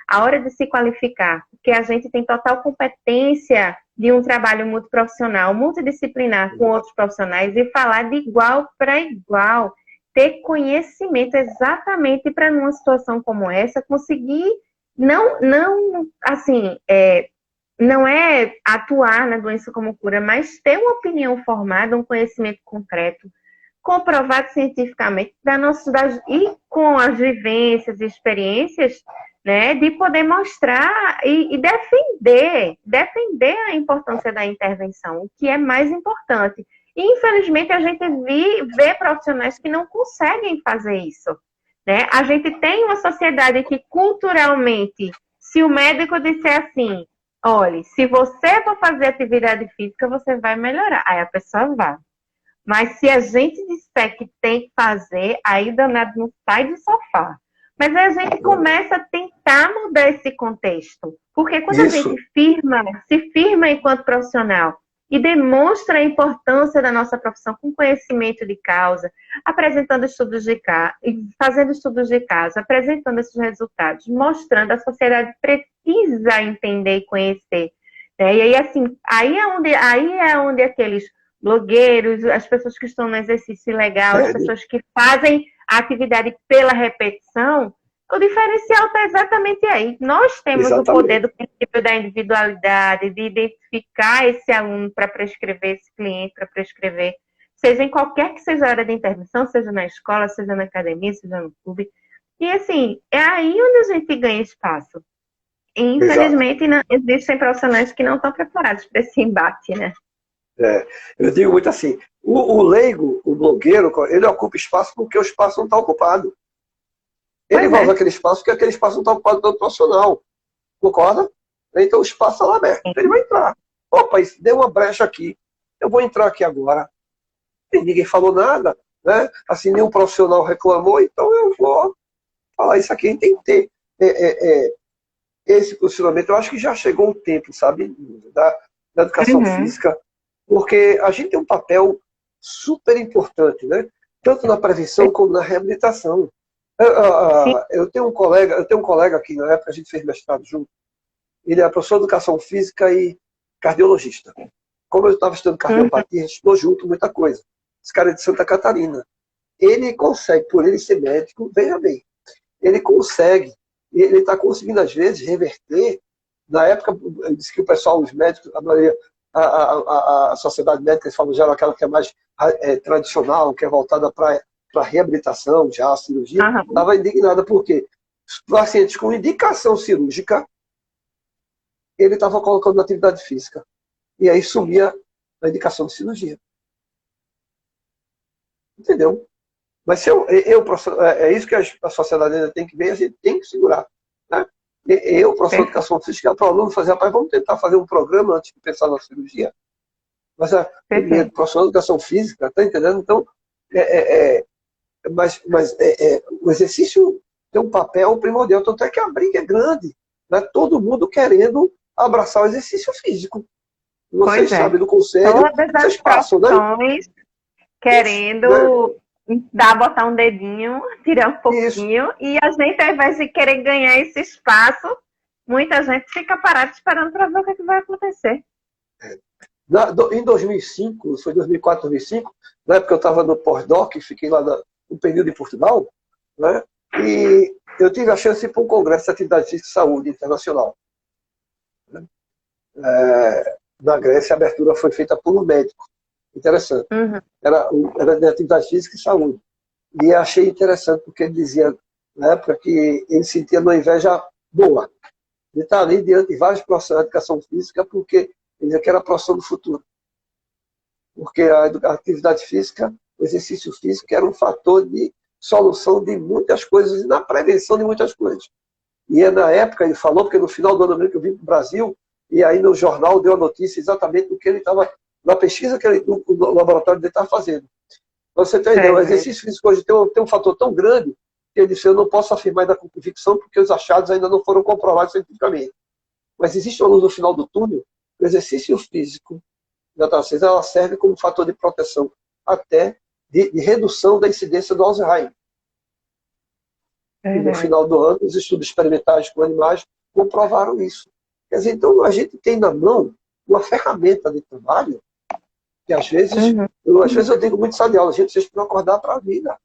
A hora de se qualificar, porque a gente tem total competência de um trabalho multiprofissional, multidisciplinar com outros profissionais e falar de igual para igual. Ter conhecimento exatamente para numa situação como essa, conseguir não é atuar na doença como cura, mas ter uma opinião formada, um conhecimento concreto, comprovado cientificamente e com as vivências e experiências, né, de poder mostrar e defender a importância da intervenção, o que é mais importante. E, infelizmente, a gente vê profissionais que não conseguem fazer isso, né? A gente tem uma sociedade que, culturalmente, se o médico disser assim, olha, se você for fazer atividade física, você vai melhorar. Aí a pessoa vai. Mas se a gente disser que tem que fazer, aí o danado não sai do sofá. Mas aí a gente começa a tentar mudar esse contexto. Porque quando a gente se firma enquanto profissional e demonstra a importância da nossa profissão com conhecimento de causa, apresentando estudos de caso, fazendo estudos de caso, apresentando esses resultados, mostrando, a sociedade precisa entender e conhecer. Né? E aí, assim, aí é onde aqueles blogueiros, as pessoas que estão no exercício legal, as pessoas que fazem a atividade pela repetição, o diferencial está exatamente aí. Nós temos o poder do princípio da individualidade, de identificar esse aluno para prescrever, esse cliente para prescrever, seja em qualquer que seja a área de intervenção, seja na escola, seja na academia, seja no clube. E, assim, é aí onde a gente ganha espaço. E, infelizmente, existem profissionais que não estão preparados para esse embate, né? Eu digo muito assim, o leigo, o blogueiro, ele ocupa espaço porque o espaço não está ocupado. Ele vai usar aquele espaço porque aquele espaço não está ocupado pelo profissional. Concorda? Então o espaço está lá aberto. Ele vai entrar. Opa, isso deu uma brecha aqui. Eu vou entrar aqui agora. E ninguém falou nada, né? Assim, nenhum profissional reclamou, então eu vou falar isso aqui. A gente tem que ter esse posicionamento. Eu acho que já chegou o tempo, sabe? Da educação física. Porque a gente tem um papel super importante, né? Tanto na prevenção como na reabilitação. Eu tenho um colega aqui, na época a gente fez mestrado junto. Ele é professor de educação física e cardiologista. Como eu estava estudando cardiopatia, a gente estudou junto muita coisa. Esse cara é de Santa Catarina. Ele consegue, por ele ser médico, veja bem, ele está conseguindo às vezes reverter. Na época, ele disse que o pessoal, os médicos, a sociedade médica, eles falam já aquela que é mais tradicional, que é voltada para reabilitação, já a cirurgia, estava indignada porque os pacientes com indicação cirúrgica, ele estava colocando na atividade física. E aí sumia a indicação de cirurgia. Entendeu? Mas é isso que a sociedade ainda tem que ver, a gente tem que segurar. Né? Professor de educação física, para o aluno fazer, rapaz, vamos tentar fazer um programa antes de pensar na cirurgia. Mas professor de educação física, está entendendo? Então, o exercício tem um papel primordial, tanto é que a briga é grande. Né? Todo mundo querendo abraçar o exercício físico. Vocês sabem do conselho, todas vocês passam, né? Querendo botar um dedinho, tirar um Isso. pouquinho, e a gente, ao invés de querer ganhar esse espaço, muita gente fica parada esperando para ver o que vai acontecer. Em 2005, foi 2004, 2005, na época eu estava no pós-doc, fiquei lá no período em Portugal, né? E eu tive a chance de ir para um congresso de atividade física e saúde internacional. Né? Na Grécia, a abertura foi feita por um médico. Interessante. Uhum. Era de atividade física e saúde. E achei interessante, porque ele dizia, na época, que ele sentia uma inveja boa de estar ali diante de vários profissionais de educação física, porque ele dizia que era a profissão do futuro. Porque a atividade física, o exercício físico, era um fator de solução de muitas coisas e na prevenção de muitas coisas. E na época ele falou, porque no final do ano que eu vim para o Brasil, e aí no jornal deu a notícia exatamente do que ele estava, na pesquisa que ele, no laboratório dele estava fazendo. Para você ter ideia, o exercício físico hoje tem um fator tão grande que ele disse, eu não posso afirmar ainda com convicção porque os achados ainda não foram comprovados cientificamente. Mas existe uma luz no final do túnel, o exercício físico, ela serve como fator de proteção até de redução da incidência do Alzheimer. E no final do ano, os estudos experimentais com animais comprovaram isso. Quer dizer, então a gente tem na mão uma ferramenta de trabalho que às vezes eu digo muito em sala de aula, gente, vocês precisam acordar para a vida.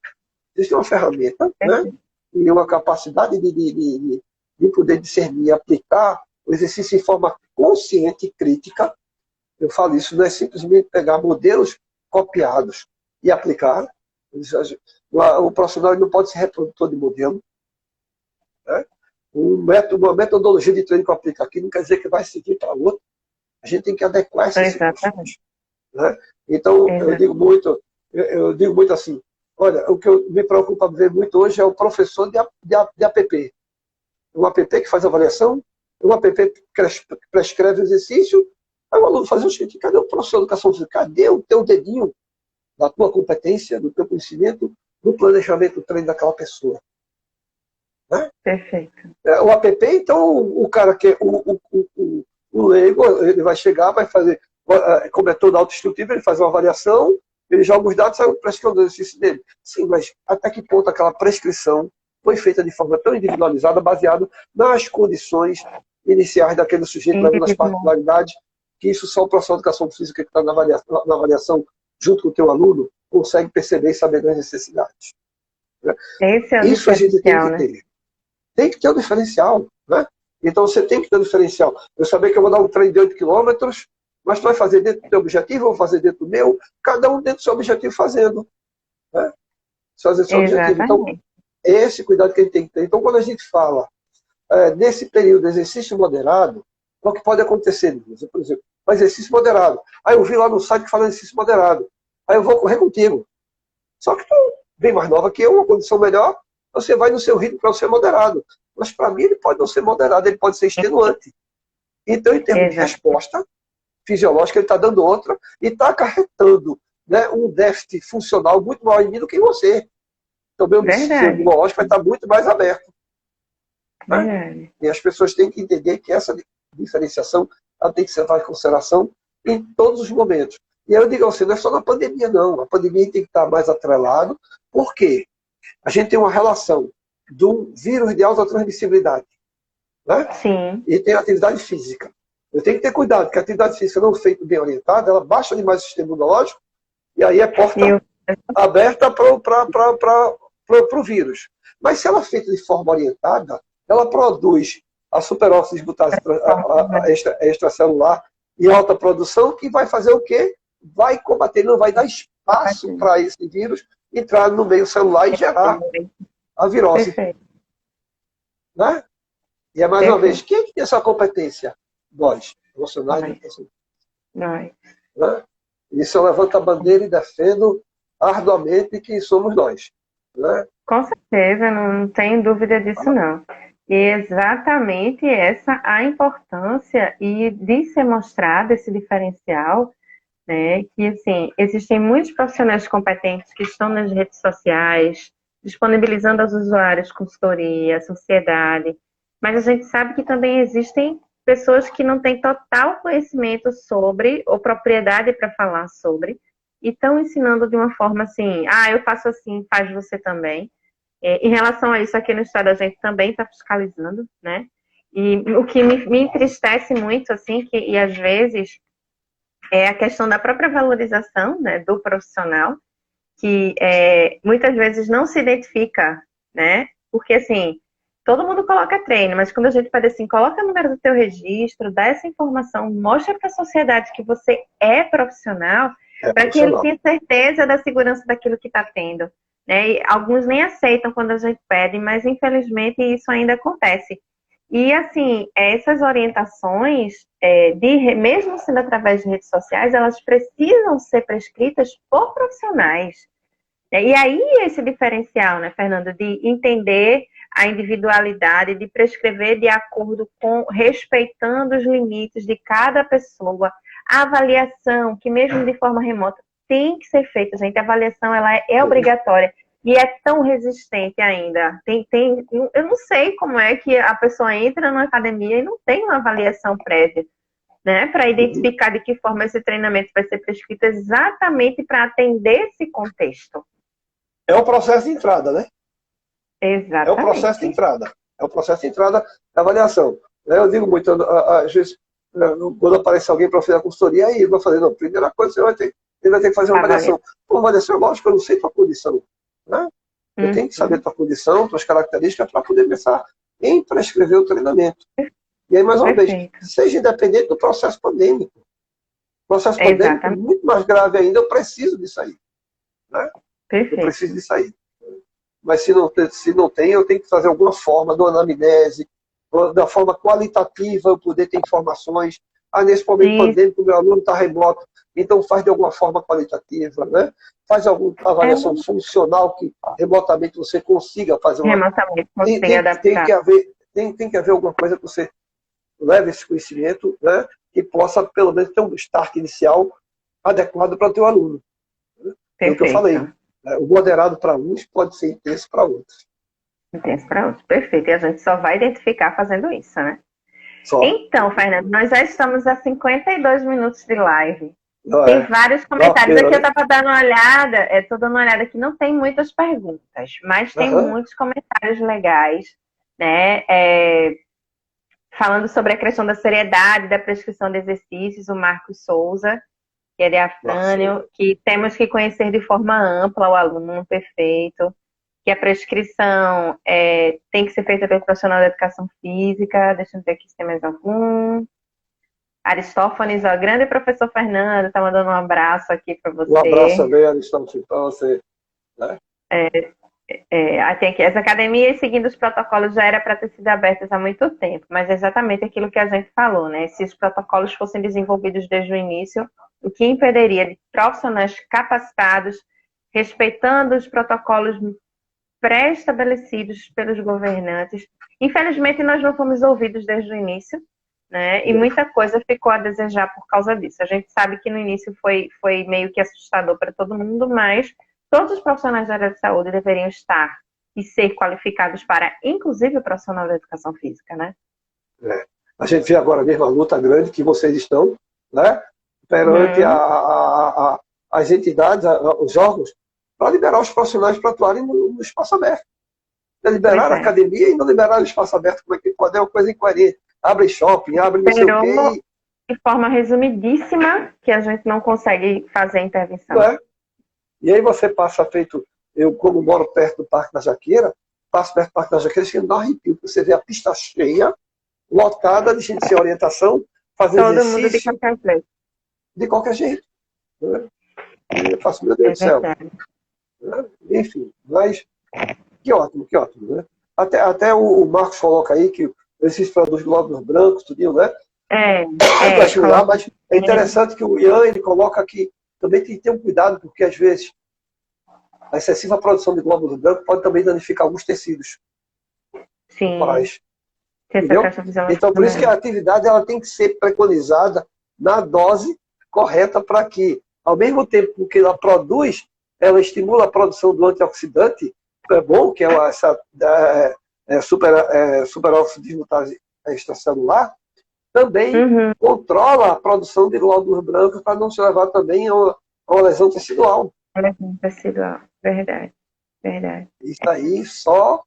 Vocês têm uma ferramenta, né? E uma capacidade de poder discernir e aplicar o exercício em forma consciente e crítica. Eu falo isso, não é simplesmente pegar modelos copiados e aplicar. O profissional não pode ser reprodutor de modelo. Né? Uma metodologia de treino que eu aplico aqui não quer dizer que vai seguir para outro. A gente tem que adequar essas situações. Né? Então, eu digo muito assim, olha, o que me preocupa ver muito hoje é o professor de APP. Um APP que faz avaliação, um APP que prescreve exercício, aí o aluno faz o seguinte, cadê o professor de educação física? Cadê o teu dedinho da tua competência, do teu conhecimento, no planejamento do treino daquela pessoa? Né? Perfeito. O APP, então, o cara que é o leigo, ele vai chegar, vai fazer, como é todo autoinstrutivo, ele faz uma avaliação, ele joga os dados e sai prescrevendo o exercício dele. Sim, mas até que ponto aquela prescrição foi feita de forma tão individualizada, baseado nas condições iniciais daquele sujeito, nas particularidades, que isso só o professor de educação física que está na avaliação junto com o teu aluno consegue perceber e saber das necessidades. Esse é o isso a gente tem que né? ter. Tem que ter um diferencial. Né? Então você tem que ter um diferencial. Eu saber que eu vou dar um treino de 8 quilômetros, mas tu vai fazer dentro do teu objetivo, eu vou fazer dentro do meu, cada um dentro do seu objetivo fazendo. Né? Fazer seu objetivo. Então, é esse cuidado que a gente tem que ter. Então, quando a gente fala nesse período de exercício moderado, o que pode acontecer? Por exemplo, um exercício moderado. Aí eu vi lá no site que fala exercício moderado. Aí eu vou correr contigo. Só que tu bem mais nova que eu, uma condição melhor, você vai no seu ritmo para ser moderado. Mas para mim ele pode não ser moderado, ele pode ser extenuante. Então, em termos de resposta fisiológica, ele está dando outra e está acarretando, né, um déficit funcional muito maior em mim do que em você. Então, meu sistema imunológico vai estar muito mais aberto. Né? E as pessoas têm que entender que essa diferenciação ela tem que ser levada em consideração em todos os momentos. E aí eu digo assim, não é só na pandemia, não. A pandemia tem que estar mais atrelado. Por quê? A gente tem uma relação do vírus de alta transmissibilidade. Né? Sim. E tem a atividade física. Eu tenho que ter cuidado, porque a atividade física não feita bem orientada, ela baixa demais o sistema imunológico, e aí é porta aberta para o vírus. Mas se ela é feita de forma orientada, ela produz a superóxido dismutase extracelular em alta produção, que vai fazer o quê? Vai combater, não vai dar espaço para esse vírus entrar no meio celular e gerar a virose. Né? E é mais uma vez, quem tem essa competência? Nós, profissionais. Nós. Né? Isso eu levanto a bandeira e defendo arduamente que somos nós. Né? Com certeza, não tem dúvida disso não. E exatamente essa a importância e de ser mostrado esse diferencial, né? Que assim, existem muitos profissionais competentes que estão nas redes sociais, disponibilizando aos usuários consultoria, sociedade, mas a gente sabe que também existem pessoas que não têm total conhecimento sobre, ou propriedade para falar sobre, e estão ensinando de uma forma assim, eu faço assim, faz você também. Em relação a isso, aqui no estado a gente também está fiscalizando, né? E o que me entristece muito, assim, e às vezes é a questão da própria valorização, né, do profissional, que muitas vezes não se identifica, né? Porque, assim, todo mundo coloca treino, mas quando a gente faz assim, coloca o número do teu registro, dá essa informação, mostra para a sociedade que você é profissional, para que ele tenha certeza da segurança daquilo que está tendo. Né? E alguns nem aceitam quando a gente pede, mas infelizmente isso ainda acontece. E, assim, essas orientações, mesmo sendo através de redes sociais, elas precisam ser prescritas por profissionais. E aí esse diferencial, né, Fernando, de entender a individualidade, de prescrever de acordo com, respeitando os limites de cada pessoa, a avaliação, que mesmo de forma remota, tem que ser feita, gente. A avaliação, ela é obrigatória. E é tão resistente ainda. Eu não sei como é que a pessoa entra na academia e não tem uma avaliação prévia, né? Para identificar de que forma esse treinamento vai ser prescrito exatamente para atender esse contexto. É o processo de entrada, né? Exatamente. É o processo de entrada. É o processo de entrada da avaliação. Eu digo muito, às vezes, quando aparece alguém para fazer a consultoria, aí eu vou fazer, não, primeira coisa, você vai ter que fazer uma avaliação. Uma avaliação, lógico, eu não sei tua condição. Né? Eu tenho que saber tua condição, tuas características, para poder pensar em prescrever o treinamento. E aí, mais uma vez, seja independente do processo pandêmico. O processo pandêmico, muito mais grave ainda, eu preciso disso aí. Né? Eu preciso disso aí. Mas se não tem, eu tenho que fazer alguma forma de uma anamnese, da forma qualitativa, eu poder ter informações. Nesse momento pandêmico, o meu aluno está remoto, então faz de alguma forma qualitativa, né? Faz alguma avaliação funcional que remotamente você consiga fazer uma... Remotamente consiga adaptar. Tem que haver alguma coisa que você leve esse conhecimento, né? Que possa, pelo menos, ter um start inicial adequado para o teu aluno. Né? É o que eu falei. O moderado para uns pode ser intenso para outros. Intenso para outros, perfeito. E a gente só vai identificar fazendo isso, né? Só. Então, Fernando, nós já estamos a 52 minutos de live. Tem vários comentários. Aqui eu estava dando uma olhada, estou dando uma olhada aqui, não tem muitas perguntas, mas tem muitos comentários legais, né? Falando sobre a questão da seriedade da prescrição de exercícios, o Marcos Souza, que é de Afrânio, que temos que conhecer de forma ampla o aluno perfeito, que a prescrição tem que ser feita pelo profissional da educação física. Deixa eu ver aqui se tem mais algum. Aristófanes, grande professor Fernando, está mandando um abraço aqui para você. Um abraço também, Aristófanes, para você. Né? Tem aqui, as academias, seguindo os protocolos, já era para ter sido abertas há muito tempo, mas é exatamente aquilo que a gente falou, né? Se os protocolos fossem desenvolvidos desde o início, o que impediria de profissionais capacitados, respeitando os protocolos pré-estabelecidos pelos governantes. Infelizmente, nós não fomos ouvidos desde o início, né? E muita coisa ficou a desejar por causa disso. A gente sabe que no início foi meio que assustador para todo mundo, mas todos os profissionais da área de saúde deveriam estar e ser qualificados para, inclusive, o profissional da educação física, né? A gente vê agora mesmo a luta grande que vocês estão, né? Perante as entidades, os órgãos, para liberar os profissionais para atuarem no espaço aberto. Liberar a academia e não liberar o espaço aberto, como é que pode? É uma coisa incoerente. Abre shopping, abre não sei o quê. De forma resumidíssima, que a gente não consegue fazer a intervenção. E aí você passa feito... Eu, como moro perto do Parque da Jaqueira, passo perto do Parque da Jaqueira, chega a dar um arrepio. Você vê a pista cheia, lotada de gente sem orientação, fazendo todo exercício. Mundo de qualquer jeito. De qualquer jeito. Né? E eu faço, meu Deus do céu. Enfim, mas que ótimo, né? Até o Marcos coloca aí que esses dos glóbulos brancos, tudinho, né? Mas é interessante que o Ian, ele coloca que também tem que ter um cuidado, porque às vezes a excessiva produção de glóbulos brancos pode também danificar alguns tecidos corporais. Entendeu? Então, por isso que a atividade ela tem que ser preconizada na dose correta para que, ao mesmo tempo que ela produz, ela estimula a produção do antioxidante, é bom, que é essa superoxidismo extracelular, também controla a produção de glóbulos brancos para não se levar também uma lesão tecidual. Tecidual, verdade, verdade. Isso aí só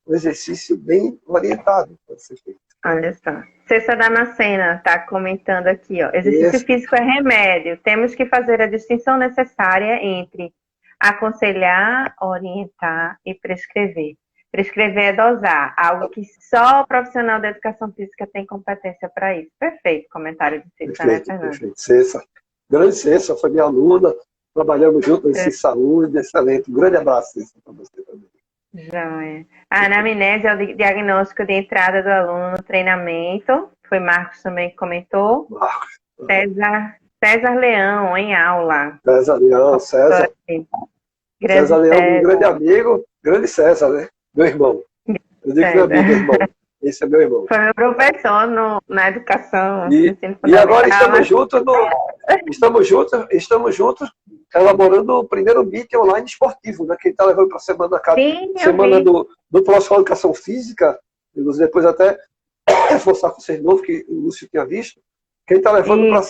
um exercício bem orientado pode ser feito. Olha só. Cessa Damascena está comentando aqui, ó. Exercício físico é remédio. Temos que fazer a distinção necessária entre aconselhar, orientar e prescrever. Prescrever é dosar, algo que só o profissional da educação física tem competência para isso. Perfeito, comentário de Cessa, né, Fernando? Perfeito. Cessa. Grande Cessa, foi minha aluna. Trabalhamos juntos nesse saúde, excelente. Um grande abraço, Cessa, para você também. Joia. A anamnese é o diagnóstico de entrada do aluno no treinamento. Foi Marcos também que comentou. Marcos. César Leão, em aula. César Leão, César. César Leão, um grande amigo. Grande César, né? Meu irmão. Eu digo que meu amigo, irmão. Esse é meu irmão. Foi meu professor na educação. E agora estamos juntos elaborando o primeiro meeting online esportivo, né? Que ele está levando para a semana do profissional de educação física. Depois até reforçar com vocês de novo, que o Lúcio tinha visto. Que ele está levando para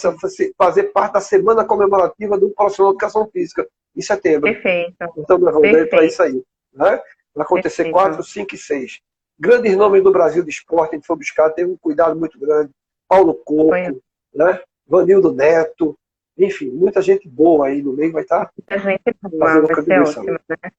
fazer parte da semana comemorativa do profissional de educação física, em setembro. Perfeito. Então, levando ele para isso aí. Né? Vai acontecer 4, 5 e 6. Grandes nomes do Brasil de esporte, a gente foi buscar, teve um cuidado muito grande. Paulo Coco, né? Vanildo Neto, enfim, muita gente boa aí no meio vai estar. Muita gente boa, vai ser ótimo, né?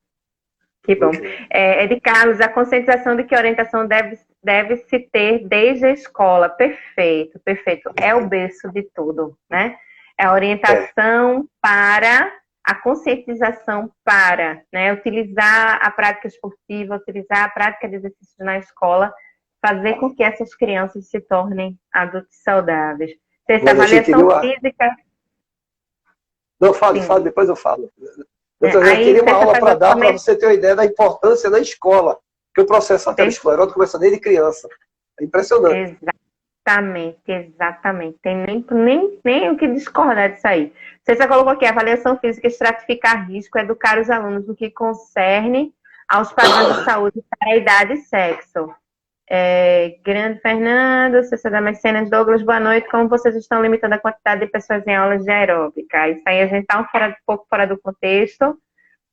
Que bom. Ed Carlos, a conscientização de que a orientação deve se ter desde a escola. Perfeito, perfeito. É o berço de tudo, né? É a orientação para a conscientização para, né, utilizar a prática esportiva, utilizar a prática de exercícios na escola, fazer com que essas crianças se tornem adultos saudáveis. Essa avaliação física... Não, fale, depois eu falo. Eu queria uma aula para dar, para você ter uma ideia da importância na escola, que o processo aterosclerótico começa desde criança. É impressionante. Exatamente. Tem nem o que discordar disso aí. Você já colocou aqui, avaliação física, estratificar risco, educar os alunos no que concerne aos padrões de saúde para a idade e sexo. Grande Fernando, César Damascena, Douglas, boa noite. Como vocês estão limitando a quantidade de pessoas em aulas de aeróbica? Isso aí a gente está um pouco fora do contexto.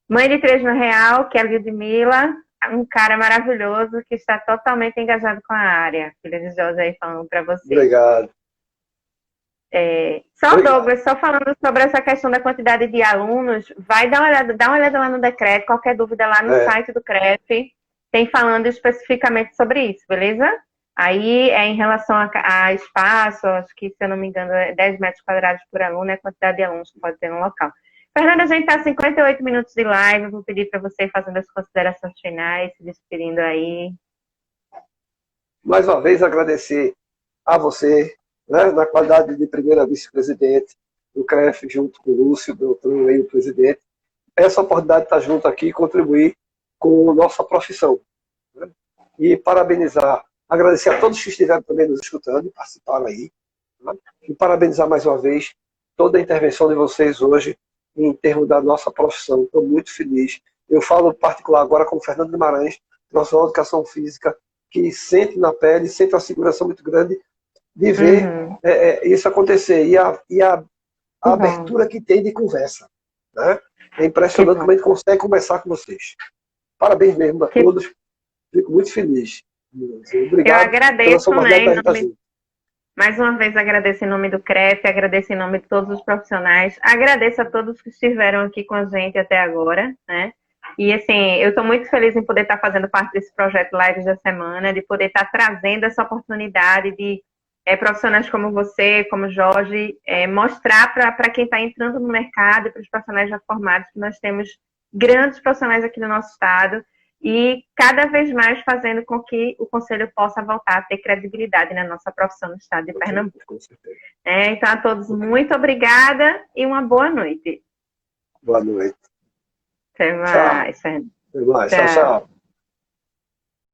Mãe de 3 no Real, que é a Ludmilla, um cara maravilhoso que está totalmente engajado com a área. Filha de Jorge aí falando para você. Obrigado. Obrigado. Douglas, só falando sobre essa questão da quantidade de alunos, vai dar uma olhada lá no decreto, qualquer dúvida lá no site do CREF, tem falando especificamente sobre isso, beleza? Aí em relação a espaço, acho que, se eu não me engano, é 10 metros quadrados por aluno, é a quantidade de alunos que pode ter no local. Fernanda, a gente está 58 minutos de live, eu vou pedir para você fazendo as considerações finais, se despedindo aí. Mais uma vez agradecer a você, né, na qualidade de primeira vice-presidente do CREF, junto com o Lúcio Beltrão, aí, o presidente, essa oportunidade de estar junto aqui e contribuir com a nossa profissão. Né? E parabenizar, agradecer a todos que estiveram também nos escutando e participaram aí. Né? E parabenizar mais uma vez toda a intervenção de vocês hoje em termos da nossa profissão. Estou muito feliz. Eu falo em particular agora com o Fernando Guimarães, profissional de educação física, que sente na pele, sente uma segurança muito grande de ver isso acontecer. E a abertura que tem de conversa. Né? É impressionante como a gente consegue conversar com vocês. Parabéns mesmo a todos. Fico muito feliz. Obrigado. Eu agradeço, né? Mais uma vez agradeço em nome do CREF, agradeço em nome de todos os profissionais, agradeço a todos que estiveram aqui com a gente até agora, né? E assim, eu estou muito feliz em poder estar fazendo parte desse projeto Lives da Semana, de poder estar trazendo essa oportunidade de profissionais como você, como Jorge, mostrar para quem está entrando no mercado e para os profissionais já formados que nós temos grandes profissionais aqui no nosso estado e cada vez mais fazendo com que o Conselho possa voltar a ter credibilidade na nossa profissão no estado de Pernambuco. Com certeza. Então, a todos, muito obrigada e uma boa noite. Boa noite. Até mais. Tchau. Até mais. Tchau, tchau.